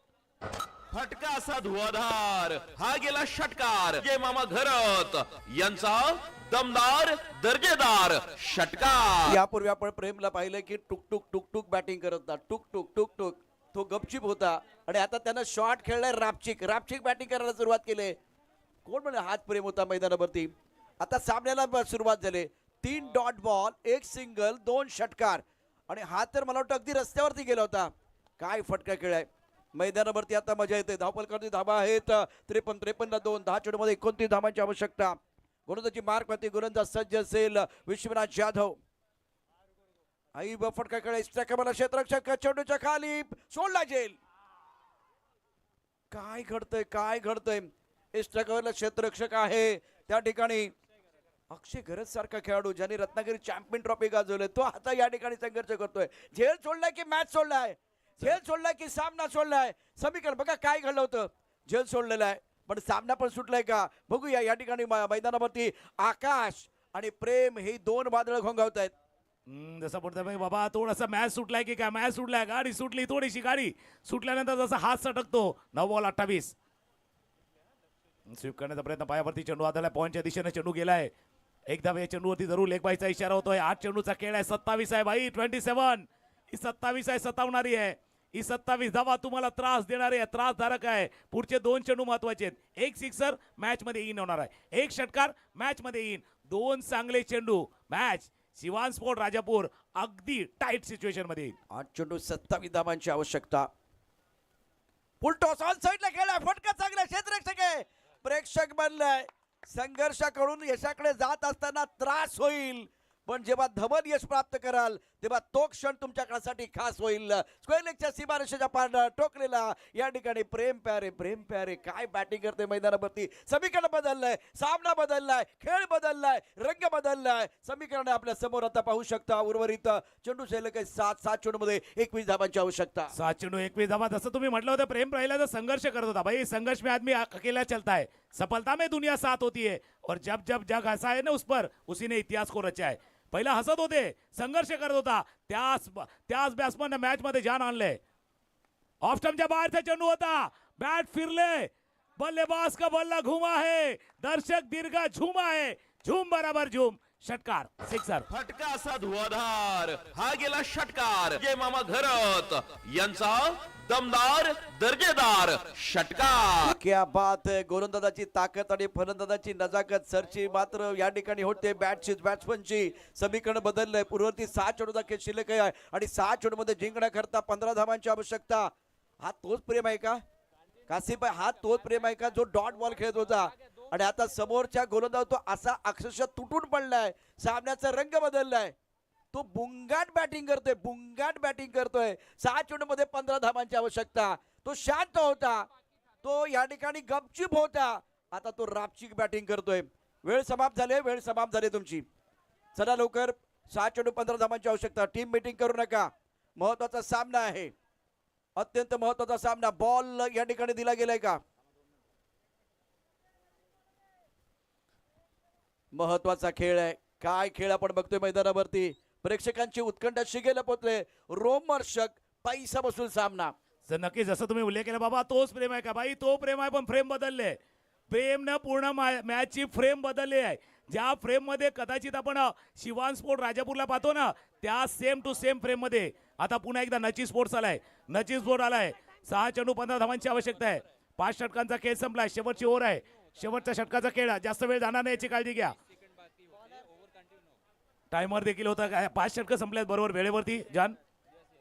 फटका असा धुवाधार हा गेला षटकार. जय मामा घरत यांचा दमदार दर्जेदार षटकार. यापूर्वी आपण प्रेमला पाहिलं की टुक टुक टुक टुक बॅटिंग करत होता, टुक टुक टुक टुक. तो गपचिप होता आणि आता त्यानं शॉट खेळलाय रापचिक, रापचिक बॅटिंग करायला सुरुवात केली. कोण म्हणे हात प्रेम होता मैदानावरती. आता सामन्याला सुरुवात झाली. 3 डॉट बॉल, 1 सिंगल, 2 षटकार आणि हा तर मला वाटतं अगदी रस्त्यावरती गेला होता. काय फटका खेळाय मैदानावरती. आता मजा येते. धावपलकरची धाबा आहेत 53 ला 2, 10 चेंडूमध्ये 29 धावांची आवश्यकता. गोलंदाजी मार्क वरती गोलंदाज सज्ज असेल विश्वनाथ जाधव. आई फटका खेळाय स्ट्रायकर क्षेत्ररक्षक चेंडूच्या खाली सोडला जेल. काय घडतंय, काय घडतंय. स्ट्रायकरला क्षेत्ररक्षक आहे त्या ठिकाणी अक्षय गरज सारखा खेळाडू ज्यांनी रत्नागिरी चॅम्पियन ट्रॉफी गाजवले, तो आता या ठिकाणी संघर्ष करतोय. झेल सोडलाय की मॅच सोडलाय, झेल सोडलाय की सामना सोडलाय. समीकरण बघा काय घडलं होतं. झेल सोडलेला आहे पण सामना पण सुटलाय का बघूया. या ठिकाणी मैदानावरती आकाश आणि प्रेम ही 2 वादळ घोंगावत आहेत. जसं पडतं भाई बाबा थोडासा मॅच सुटलाय की काय, मॅच सुटलाय, गाडी सुटली, थोडीशी गाडी सुटल्यानंतर जसा हात सटकतो. 9 बॉल 28. स्वीप करण्याचा प्रयत्न, पायावरती चेंडू आदलाय, पॉईंटच्या दिशेने चेंडू गेलाय. एकदा या चेंडूवरती जरूर लेग बायचा इशारा होतोय. 8 चेंडूचा खेळ आहे, 27 आहे भाई, 27 ही 27 आहे, सतावणारी आहे ही 27 धावा तुम्हाला त्रास देणारी आहे, त्रासदारक आहे. पुढचे 2 चेंडू महत्वाचे आहेत. 1 सिक्सर मॅच मध्ये इन होणार आहे, 1 षटकार मॅच मध्ये इन, 2 चांगले चेंडू. मॅच शिवान स्पोर्ट राजापूर अगदी टाईट सिच्युएशन मध्ये. 8 चेंडू 27 धावांची आवश्यकता. फुल टॉस ऑन साईडला खेळाय, फटका चांगला, क्षेत्ररक्षक आहे, प्रेक्षक बनलाय. संघर्षाकडून यशाकडे जात असताना त्रास होईल पण जेव्हा धवन यश प्राप्त कराल तेव्हा तो क्षण तुमच्यासाठी खास होईल. स्क्वेअर लेगच्या सीमारेषेच्या पार टोकलेला या ठिकाणी प्रेम प्यारे काय बॅटिंग करते मैदानावरती. समीकरण बदललंय, सामना बदललाय, खेळ बदललाय, रंग बदललाय. समीकरण आपल्या समोर आता पाहू शकता. उर्वरित चेंडू शैल काही 7 चेंडूमध्ये 21 धावांची आवश्यकता. 7 चेंडू 21 धावा. जसं तुम्ही म्हटलं होतं प्रेम पहिला संघर्ष करत होता भाई. संघर्ष में आदमी अकेला चलता है, सफलता में दुनिया साथ होती है और जब जब जग हंसा है ना उस पर उसी ने इतिहास को रचा है. पहिला हसत होते, संघर्ष करत होता, त्याच बॅट्समन मॅच मध्ये जान आणले. ऑफ स्टंपच्या बाहेरचा चेंडू होता, बॅट फिरले, बल्लेबाज का बल्ला घुमा है, दर्शक दीर्घा झुमा है, झूम बराबर झूम, षटकार, सिक्सर. फटका असा धुवाधार हा गेला षटकार. जय मामा घरत यांचा दमदार दर्जेदार षटकार. क्या बात है. गोलंदाजाची ताकद आणि फलंदाजाची नजाकत सरची मात्र या ठिकाणी होते. बॅट्समनची समीकरण बदललंय. पूर्ववर्ती 6 चेंडूचा खेळ शिल्लक आहे आणि 6 चेंडूमध्ये जिंकण्याकरता 15 धावांची आवश्यकता. हा तोच प्रेम आहे का कासिफ भाई, हा तोच प्रेम आहे का जो डॉट बॉल खेळत होता आणि आता समोरच्या गोलंदाज तो असा अक्षरशः तुटून पडलाय. सामन्याचा रंग बदललाय. तो बुंगाट बॅटिंग करतोय. 6 चेंडूमध्ये 15 धावांची आवश्यकता. तो शांत होता, तो या ठिकाणी गपचिप होता, आता तो रापचिक बॅटिंग करतोय. वेळ समाप्त झाली तुमची. चला लवकर. 6 चेंडू 15 धावांची आवश्यकता. टीम मीटिंग करू नका. महत्वाचा सामना आहे, अत्यंत महत्वाचा सामना. बॉल या ठिकाणी दिला गेलाय का, महत्वाचा खेळ आहे. काय खेळ आपण बघतोय मैदानावरती. प्रेक्षकांची उत्कंठा शिगेला पोचले. रोमहर्षक पैसा बसून सामना. सर नक्की जसं तुम्ही उल्लेख केला बाबा तोच प्रेम आहे का भाई, तो प्रेम आहे पण फ्रेम बदलले. प्रेमनं पूर्ण मॅचची फ्रेम बदलली आहे. ज्या फ्रेम मध्ये कदाचित आपण शिवान स्पोर्ट राजापूरला पाहतो ना, त्या सेम टू सेम फ्रेम मध्ये आता पुन्हा एकदा नची स्पोर्ट्स आलाय. 6 चेंडू 15 धावांची आवश्यकता आहे. 5 षटकांचा खेळ संपलाय. शेवटची ओव्हर आहे, शेवटच्या षटकाचा खेळ. जास्त वेळ जाणार नाही याची काळजी घ्या. टायमर देखील होता. 5 षटकं संपल्यात बरोबर वेळेवरती जान.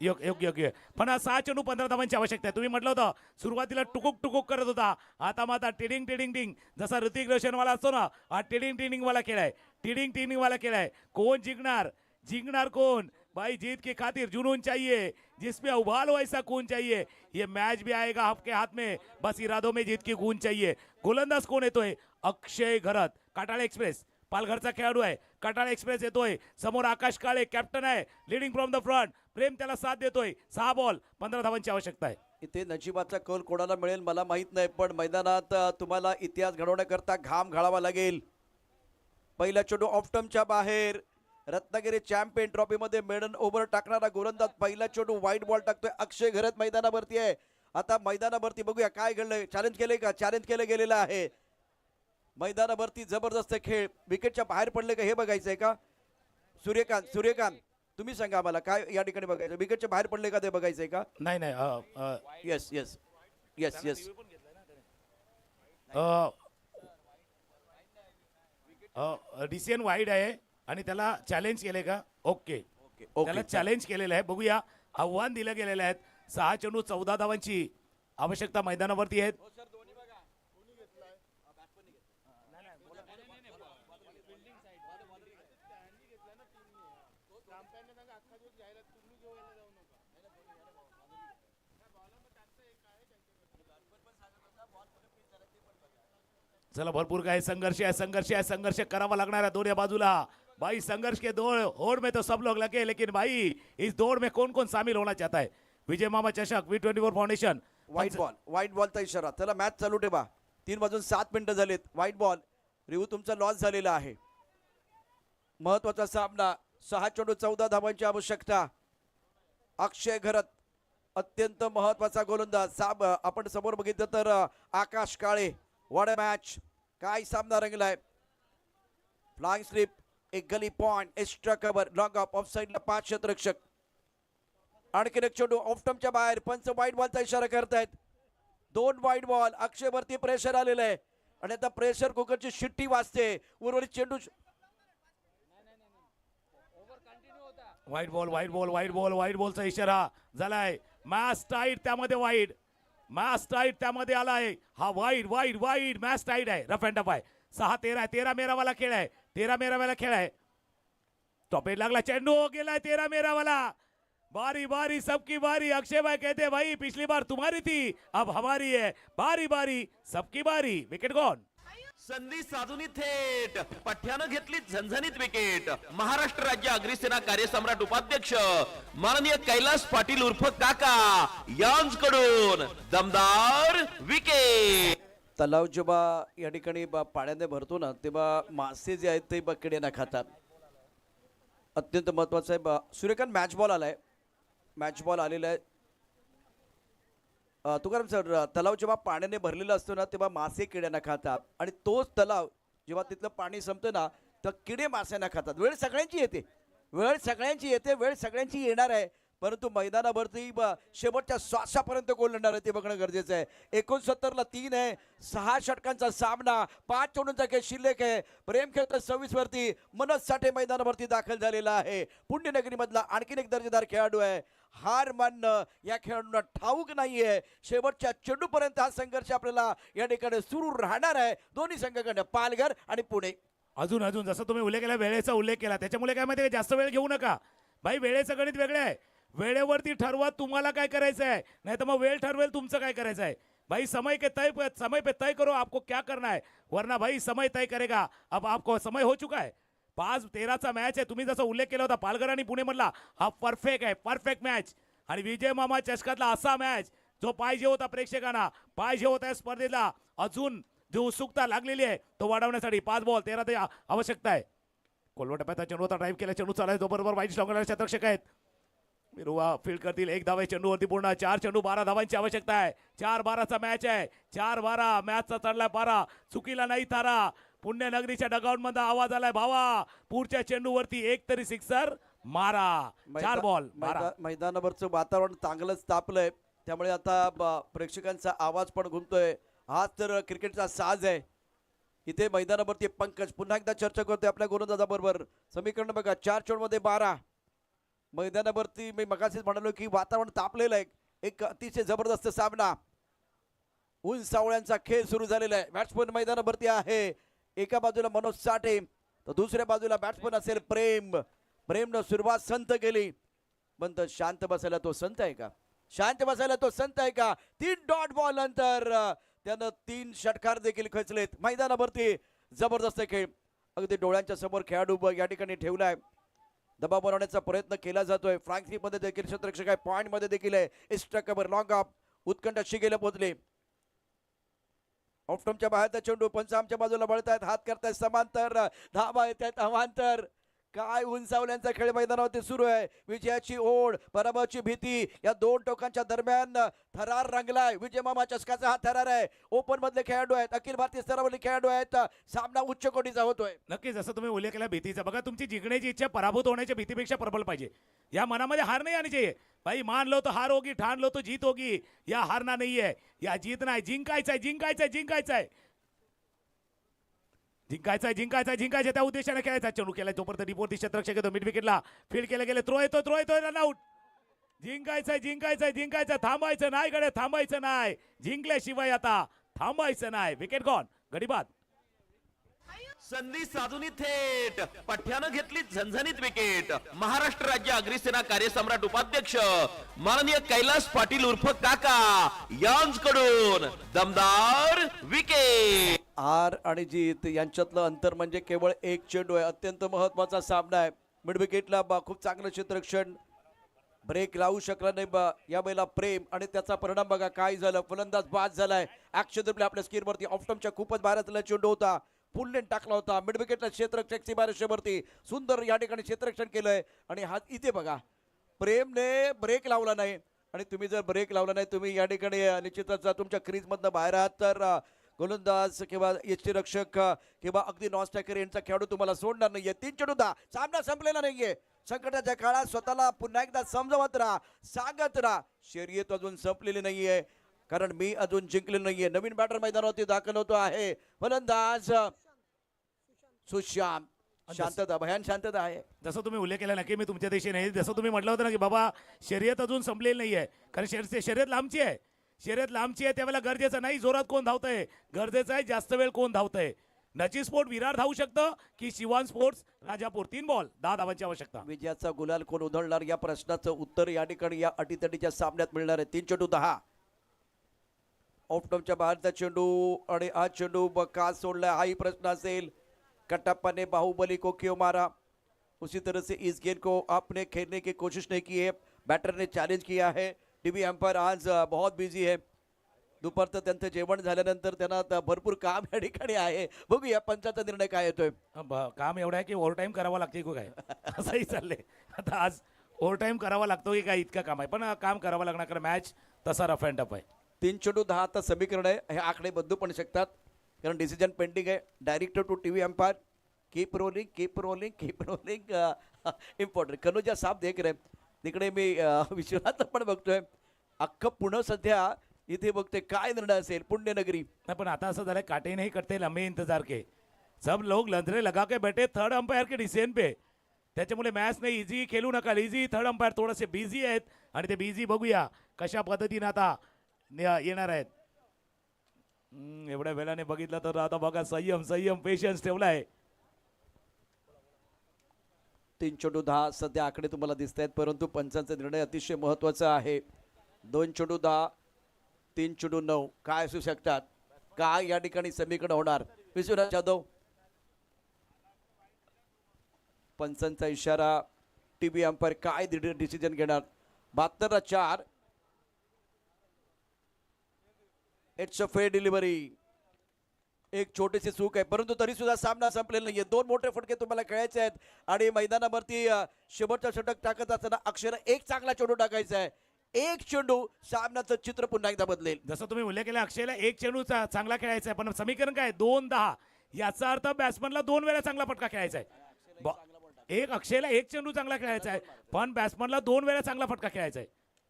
योग्य. पण 6 चेंडू 15 धावांची आवश्यकता आहे. तुम्ही म्हटलं होतं सुरुवातीला टुकुक करत होता, आता माता टिडिंग जसा ऋतिक रोशन वाला असतो ना, हा टिडिंग वाला खेळ आहे. टिडिंग वाला खेळ आहे. कोण जिंकणार कोण भाई जीत की खातिर जुनून चाहिए, जिसमें उबाल वैसा खून चाहिए. ये मैच भी आएगा आपके हाथ में, बस इरादों में जीत की खून चाहिए. गोलंदाज कोण येतोय? अक्षय घरत, काटाळा एक्सप्रेस पालघरचा खेळाडू आहे. काटाळा एक्सप्रेस येतोय, समोर आकाश काळे कॅप्टन आहे, लिडिंग फ्रॉम द फ्रंट. प्रेम त्याला साथ देतोय. 6 बॉल 15 धावांची आवश्यकता आहे. इथे नशिबाचा कौल कोणाला मिळेल मला माहित नाही, पण मैदानात तुम्हाला इतिहास घडवण्याकरता घाम घालावा लागेल. पहिला चेंडू ऑफटमच्या बाहेर. रत्नागिरी चॅम्पियन ट्रॉफीमध्ये मेडन ओव्हर टाकणारा गोलंदाज पहिला चेंडू वाईट बॉल टाकतोय. अक्षय घरत मैदानावरती आहे. आता मैदानावरती बघूया काय घडलंय. चॅलेंज केलंय का? चॅलेंज केलं गेलेलं आहे. मैदानावरती जबरदस्त खेळ. विकेटच्या बाहेर पडले का हे बघायचंय का? सूर्यकांत तुम्ही सांगा मला काय या ठिकाणी बघायचं? विकेटच्या बाहेर पडले का ते बघायचंय का? नाही नाही yes yes yes yes decision wide आहे आणि त्याला चॅलेंज केले का? ओके त्याला चॅलेंज केलेलं आहे. बघूया, आव्हान दिलं गेलेलं आहे. 6 चेंडू 14 धावांची आवश्यकता मैदानावरती आहेत. चला, भरपूर काय संघर्ष करावा लागणार है दोनों बाजूला. भाई संघर्ष के दौड़ होड़ में तो सब लोग लगे, लेकिन भाई इस दौड़ में कौन कौन शामिल होना चाहता है? विजय मामा चषक V24 फाउंडेशन. व्हाईट बॉलचा इशारा. त्याला मॅच चालू ठेवा. 3 वाजून 7 मिनिटं झालेत. White ball. रिव्ह्यू तुमचा लॉस झालेला आहे. महत्वाचा सामना. 6 चेंडू 14 धावांची आवश्यकता. अक्षय घरत अत्यंत महत्वाचा गोलंदाज. आपण समोर बघितलं तर आकाश काळे. What a match. काय सामना रंगलाय. फ्लाइंग स्लिप, एक gully point, extra cover, long off, off साइडला 5 क्षेत्ररक्षक. आणखीन एक चेंडू ऑफटमच्या बाहेर. पंच व्हाईट बॉलचा इशारा करतायत. 2 व्हाईट बॉल. अक्षय वरती प्रेशर आलेलं आहे आणि आता प्रेशर कुकरची शिट्टी वाजते. उर्वरित चेंडू व्हाईट बॉलचा इशारा झालाय. मॅच टाईट, त्यामध्ये वाईट. मॅच टाईट त्यामध्ये आलाय. हा वाईट मॅच टाईट आहे. रफ अँड टफ आहे. 6-13 13 मेरावाला खेळ आहे. 13 मेरावाला खेळ आहे. टॉपेट लागला, चेंडू गेलाय 13 मेरावाला. बारी सबकी बारी. अक्षय भाई कहते भाई पिछली बार तुम्हारी थी, अब हमारी है. बारी सबकी बारी. Wicket gone. संधी साधून थेट पठ्यानं घेतली झणझणीत विकेट. महाराष्ट्र राज्य अग्निसेना कार्यसम्राट उपाध्यक्ष माननीय कैलास पाटील उर्फ काका यांच्याकडून दमदार विकेट. तलाव जेव्हा या ठिकाणी पाण्याने भरतो ना, तेव्हा मासे जे आहेत ते किड्यांना खातात. अत्यंत महत्वाचं आहे. सूर्यकांत मॅच बॉल आलाय. मॅच बॉल आलेला आहे. तुकाराम सर, तलाव जेव्हा पाण्याने भरलेला असतो ना, तेव्हा मासे किड्यांना खातात आणि तोच तलाव जेव्हा तिथलं पाणी संपतं ना, तर किडे मास्यांना खातात. वेळ सगळ्यांची येते, वेळ सगळ्यांची येणार आहे. परंतु मैदानावरती शेवटच्या श्वासापर्यंत गोल लढणार आहे ते बघणं गरजेचं आहे. 69ला 3 आहे. 6 षटकांचा सामना. 5 चेंडूंचा खेळ शिल्लक आहे. प्रेम खेळतो 26 वरती. मनोज साठे मैदानावरती दाखल झालेला आहे. पुण्यनगरीमधला आणखीन एक दर्जेदार खेळाडू आहे. हार मानणं या खेळाडूंना ठाऊक नाहीये. शेवटच्या चेंडूपर्यंत हा संघर्ष आपल्याला या ठिकाणी सुरू राहणार आहे. दोन्ही संघाकडनं, पालघर आणि पुणे. अजून जसं तुम्ही उल्लेख केला, वेळेचा उल्लेख केला, त्याच्यामुळे काय माहिती, जास्त वेळ घेऊ नका. भाई वेळेचं गणित वेगळं आहे. वेळेवरती ठरवा तुम्हाला काय करायचं आहे, नाही तर मग वेळ ठरवेल तुमचं काय करायचं आहे. भाई समय पे तय करो आपको क्या करना है, वरना भाई समय तय करेगा. अब आपको समय हो चुका है. 5-13चा मॅच आहे. तुम्ही जसा उल्लेख केला होता पालघर आणि पुणे मधला, हा परफेक्ट मॅच. आणि विजय मामा चषकातला असा मॅच जो पाहिजे होता प्रेक्षकांना, पाहिजे होता स्पर्धेला. अजून जो उत्सुकता लागलेली आहे तो वाढवण्यासाठी 5 बॉल 13 आवश्यकता आहे. कोलवट टप्प्याचा चेंडू होता, ड्राईव्ह केला, चेंडू चालाय, तो बरोबर वाईट स्ट्रॉंग क्षेत्ररक्षक आहेत. मिरुवा फील्ड करतील. 1 धाव चेंडूवरती पूर्ण. 4 चेंडू 12 धावांची आवश्यकता आहे. 4-12चा मॅच आहे. 4-12 मॅचचा चढलाय पारा. चुकीला नाही तारा. पुण्यनगरीच्या डगआउट मध्ये आवाज आलाय, भावा पुढच्या चेंडूवरती एक तरी सिक्सर मारा. 4 बॉल 12. मैदानावरचं वातावरण चांगलंच तापलंय, त्यामुळे आता प्रेक्षकांचा आवाज पण घुमतोय. हाच तर क्रिकेटचा साज आहे. इथे मैदानावरती पंकज पुन्हा एकदा चर्चा करतोय आपल्या गोलंदाजाबरोबर. समीकरण बघा, 4 चेंडूमध्ये 12. मैदानावरती मी मगाशीच म्हणालो की वातावरण तापलेलं आहे. एक अतिशय जबरदस्त सामना. उंचावळ्यांचा खेळ सुरू झालेला आहे. बॅट्समन मैदानावरती आहे. एका बाजूला मनोज साठे, तर दुसऱ्या बाजूला बॅट्समन असेल प्रेमनं सुरुवात संत केली. पण शांत बसायला तो संत आहे का? शांत बसायला तो संत आहे का? 3 डॉट बॉल नंतर त्यानं 3 षटकार देखील खेचलेत. मैदानावरती जबरदस्त खेळ अगदी डोळ्यांच्या समोर खेळाडू या ठिकाणी ठेवलाय. दबाव बनवण्याचा प्रयत्न केला जातोय. फ्रँकली मध्ये देखील क्षेत्ररक्षक आहे, पॉइंट मध्ये देखील आहे. स्ट्रकवर लॉंग ऑफ उत्कंठ शिगेला पोहोचले. ऑफ्टमच्या बाहेरचा चेंडू पंच आमच्या बाजूला बळतायत, हात करतायत समांतर, धावा येतात अवांतर. काय उंचावल्यांचा खेळ मैदानावरती सुरू आहे. विजयाची ओढ, पराभवाची भीती या दोन टोकांच्या दरम्यान थरार रंगलाय. विजय मामा चषकाचा हा थरार आहे. ओपन मधले खेळाडू आहेत, अखिल भारतीय स्तरावरील खेळाडू आहेत. सामना उच्च कोटीचा होतोय. नक्कीच जसं तुम्ही उल्लेख केला भीतीचा, बघा तुमची जिंकण्याची इच्छा पराभूत होण्याच्या भीतीपेक्षा प्रबल पाहिजे. या मनामध्ये हार नहीं आनी चाहिए. भाई मान लो तो हार होगी, ठान लो तो जीत होगी. या हारना नहीं है, या जीतना है. जिंकायचं आहे, जिंकायचं आहे, जिंकायचं आहे, जिंकायचं आहे, जिंकायचं आहे, जिंकायचं त्या उद्देशाने खेळायचा. चेंडू केला तोपर्यंत डिपोर्टी क्षेत्ररक्षक येतो मिड विकेटला. फील्ड केले गेले, थ्रो येतोय रन आउट. जिंकायचं आहे, जिंकायचं आहे, जिंकायचं आहे. थांबायचं नाही गडे, थांबायचं नाही. जिंकल्याशिवाय आता थांबायचं नाही. विकेट गॉन, गडी बाद. संधी साधूनी थेट पठ्यानं घेतली झणझणीत विकेट. महाराष्ट्र राज्य अग्निसेना कार्यसम्राट उपाध्यक्ष माननीय कैलास पाटील उर्फ काका यांच्याकडून दमदार विकेट. हार आणि जीत यांच्यातलं अंतर म्हणजे केवळ एक चेंडू आहे. अत्यंत महत्वाचा सामना आहे. मिड विकेटला खूप चांगलं क्षेत्ररक्षण, ब्रेक लावू शकला नाही या वेळेला प्रेम, आणि त्याचा परिणाम बघा काय झालं. फलंदाज बाद झालाय. ऍक्शन आपल्या स्क्रीनवरती ऑफ्टमच्या खूपच बाहेरचा चेंडू होता, पुलने टाकला होता. मिड विकेटला क्षेत्ररक्षक सीमारेषेवरती सुंदर या ठिकाणी क्षेत्ररक्षण केलंय. आणि हा इथे बघा प्रेमने ब्रेक लावला नाही, आणि तुम्ही जर ब्रेक लावला नाही तुम्ही या ठिकाणी निश्चितच तुमच्या क्रीजमधनं बाहेर आहात तर गोलंदाज किंवा यष्टीरक्षक किंवा अगदी नॉन स्ट्रायकर यांचा खेळाडू तुम्हाला सोडणार नाहीये. 3 चेंडू 10, सामना संपलेला नाहीये. संकटाच्या काळात स्वतःला पुन्हा एकदा समजावत राहा, सांगत राहा शर्यत अजून संपलेली नाहीये, कारण मी अजून जिंकलेलो नाहीये. नवीन बॅटर मैदानावरती दाखल होतो आहे फलंदाज सुशांत. शांतता, भयान शांतता आहे. जसं तुम्ही उल्लेख केला ना की मी तुमच्या देशी नाही, जसं तुम्ही म्हटलं होतं ना की बाबा शर्यत अजून संपलेली नाही आहे, कारण शर्यत लांबची आहे. शर्यत लांबची आहे त्यावेळेला गरजेचं नाही जोरात कोण धावतंय, गरजेचं आहे जास्त वेळ कोण धावतंय. नची स्पोर्ट विरार धावू शकतं की शिवान स्पोर्ट्स राजापूर. 3 बॉल 10 धावांची आवश्यकता. विजयाचा गुलाल कोण उधळणार या प्रश्नाचं उत्तर या ठिकाणी या अटीतटीच्या सामन्यात मिळणार आहे. 3 चेंडू 10. ऑफ्टमच्या बाहेरचा चेंडू, आणि हा चेंडू का सोडला हाही प्रश्न असेल. कटप्पा ने बाहुबली को क्यों मारा, उसी तरह से इस गेंद को आपने खेलने की कोशिश नहीं की है. बैटर ने चॅलेंज किया है. टीव्ही अंपायर आज बहुत बिझी है. दुपारचं त्यांचं जेवण झाल्यानंतर त्यांना आता भरपूर काम या ठिकाणी आहे. बघूया पंचाचा निर्णय काय येतोय. काम एवढं आहे की ओव्हर टाइम करावा लागते की काय असंही चाललंय. आता आज ओव्हर टाइम करावा लागतो की काय इतकं काम आहे, पण काम करावं लागणार कारण मॅच तसा रफ अँड टफ आहे. 3 चेंडू 10 आता समीकरण आहे. हे आकडे बदलू पण शकतात कारण डिसिजन पेंडिंग आहे. Director to TV umpire, keep rolling, keep rolling, keep rolling. Important कनुजा साफ देख रहे. तिकडे मी विश्वनाथ पण बघतोय. अख्खं पुणे सध्या इथे बघते काय निर्णय असेल. पुण्यनगरी नाही, पण आता असं झालंय काटे नाही करते लंबे इंतजार के, सब लोग लंधरे लगा के बैठे थर्ड अंपायर के डिसिजन पे. त्याच्यामुळे मॅच नाही इझी खेळू नका. इझी थर्ड अंपायर थोडेसे बिझी आहेत, आणि ते बिझी बघूया कशा पद्धतीने आता येणार आहेत. एवढ्या वेळाने बघितलं तर आता बघा संयम संयम पेशन्स ठेवलाय. 3 चेंडू 10 सध्या आकडे तुम्हाला दिसत आहेत, परंतु पंचांचा निर्णय अतिशय महत्वाचा आहे. 2 चेंडू 10, 3 चेंडू 9 काय असू शकतात, काय या ठिकाणी समीकरण होणार. विश्वनाथ जाधव, पंचांचा इशारा, टीव्ही अंपायर काय डिसिजन घेणार. 72-4. It's a fair delivery. एक छोटीशी चूक आहे, परंतु तरी सुद्धा सामना संपलेला नाहीये. 2 मोठे फटके तुम्हाला खेळायचे आहेत, आणि मैदानावरती शेवटचा षटक टाकत असताना अक्षर एक चांगला चेंडू टाकायचा आहे. एक चेंडू सामन्याचं चित्र पुन्हा एकदा बदलेल. जसं तुम्ही उल्लेख केला अक्षयला एक चेंडू चांगला खेळायचा आहे, पण समीकरण काय 2-10 याचा अर्थ बॅट्समनला 2 वेळा चांगला फटका खेळायचा आहे. एक अक्षयला एक चेंडू चांगला खेळायचा आहे, पण बॅट्समनला 2 वेळा चांगला फटका खेळायचा आहे.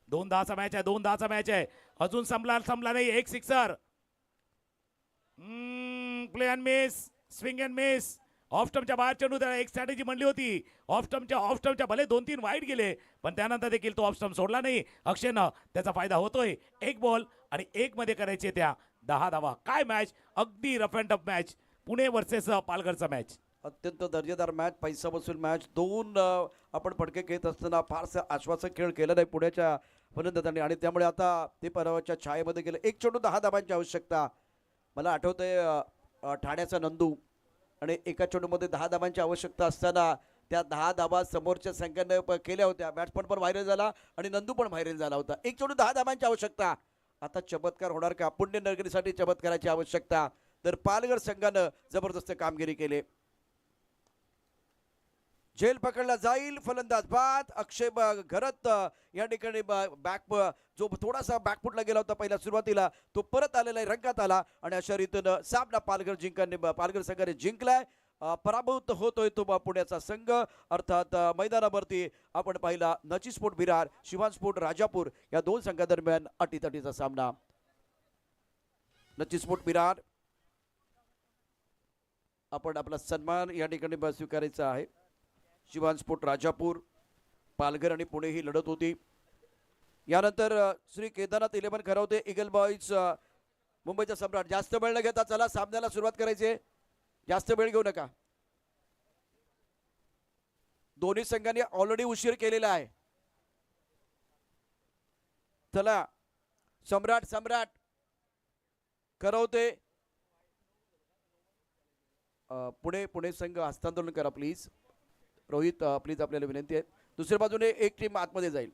2-10चा मॅच आहे, 2-10चा मॅच आहे. अजून संपला नाही. एक sixer, play and miss, swing and miss. ऑफस्टमच्या बाहेर चेंडू, त्याला एक स्ट्रॅटेजी म्हणली होती. ऑफस्टमच्या भले 2-3 वाईट गेले, पण त्यानंतर देखील तो ऑफस्टम सोडला नाही. अक्षयनं त्याचा फायदा होतोय. 1 बॉल आणि 1 मध्ये करायचे त्या 10 धावा. काय मॅच, अगदी rough and tough match. Pune versus पालघरचा मॅच. अत्यंत दर्जेदार मॅच, पैसा वसूल मॅच. दोन आपण फटके घेत असताना फारसं आश्वासक खेळ केला नाही पुण्याच्या फलंदाजांनी आणि त्यामुळे आता ते पराभवाच्या छायेमध्ये गेले. 1 चेंडू 10 धाबांची आवश्यकता. मला आठवतंय ठाण्याचा नंदू आणि एका चेंडूमध्ये 10 धाबांची आवश्यकता असताना त्या 10 धाबा समोरच्या संघाने केल्या होत्या. बॅट्समन पण व्हायरल झाला आणि नंदू पण व्हायरल झाला होता. 1 चेंडू 10 धाबांची आवश्यकता. आता चमत्कार होणार का? पुण्य नगरीसाठी चमत्काराची आवश्यकता. तर पालघर संघानं जबरदस्त कामगिरी केली. झेल पकडला जाईल, फलंदाज बाद. अक्षय घरत या ठिकाणी बॅक जो थोडासा बॅकफुटला गेला होता पहिल्या सुरुवातीला तो परत आलेला आहे, रंगात आला आणि अशा रीतीनं सामना पालघर संघाने जिंकलाय. पराभूत होतोय तो पुण्याचा संघ. अर्थात मैदानावरती आपण पाहिला नची स्पोर्ट विरार, शिवान स्पोर्ट राजापूर या दोन संघादरम्यान अटीतटीचा सामना. नची स्पोर्ट विरार आपण आपला सन्मान या ठिकाणी स्वीकारायचा आहे. शिवान स्पोर्ट राजापूर, पालघर आणि पुणे ही लढत होती. यानंतर श्री केदारनाथ 11 खरवते, ईगल बॉईज मुंबईचा सम्राट. जास्त वेळ न घेता चला सामन्याला सुरुवात करायची. जास्त वेळ घेऊ नका. दोन्ही संघांनी ऑलरेडी उशीर केलेला आहे. चला सम्राट करवते पुणे संघ हस्तांदोलन करा प्लीज. रोहित प्लीज आपल्याला विनंती आहे. दुसऱ्या बाजूने एक टीम आतमध्ये जाईल.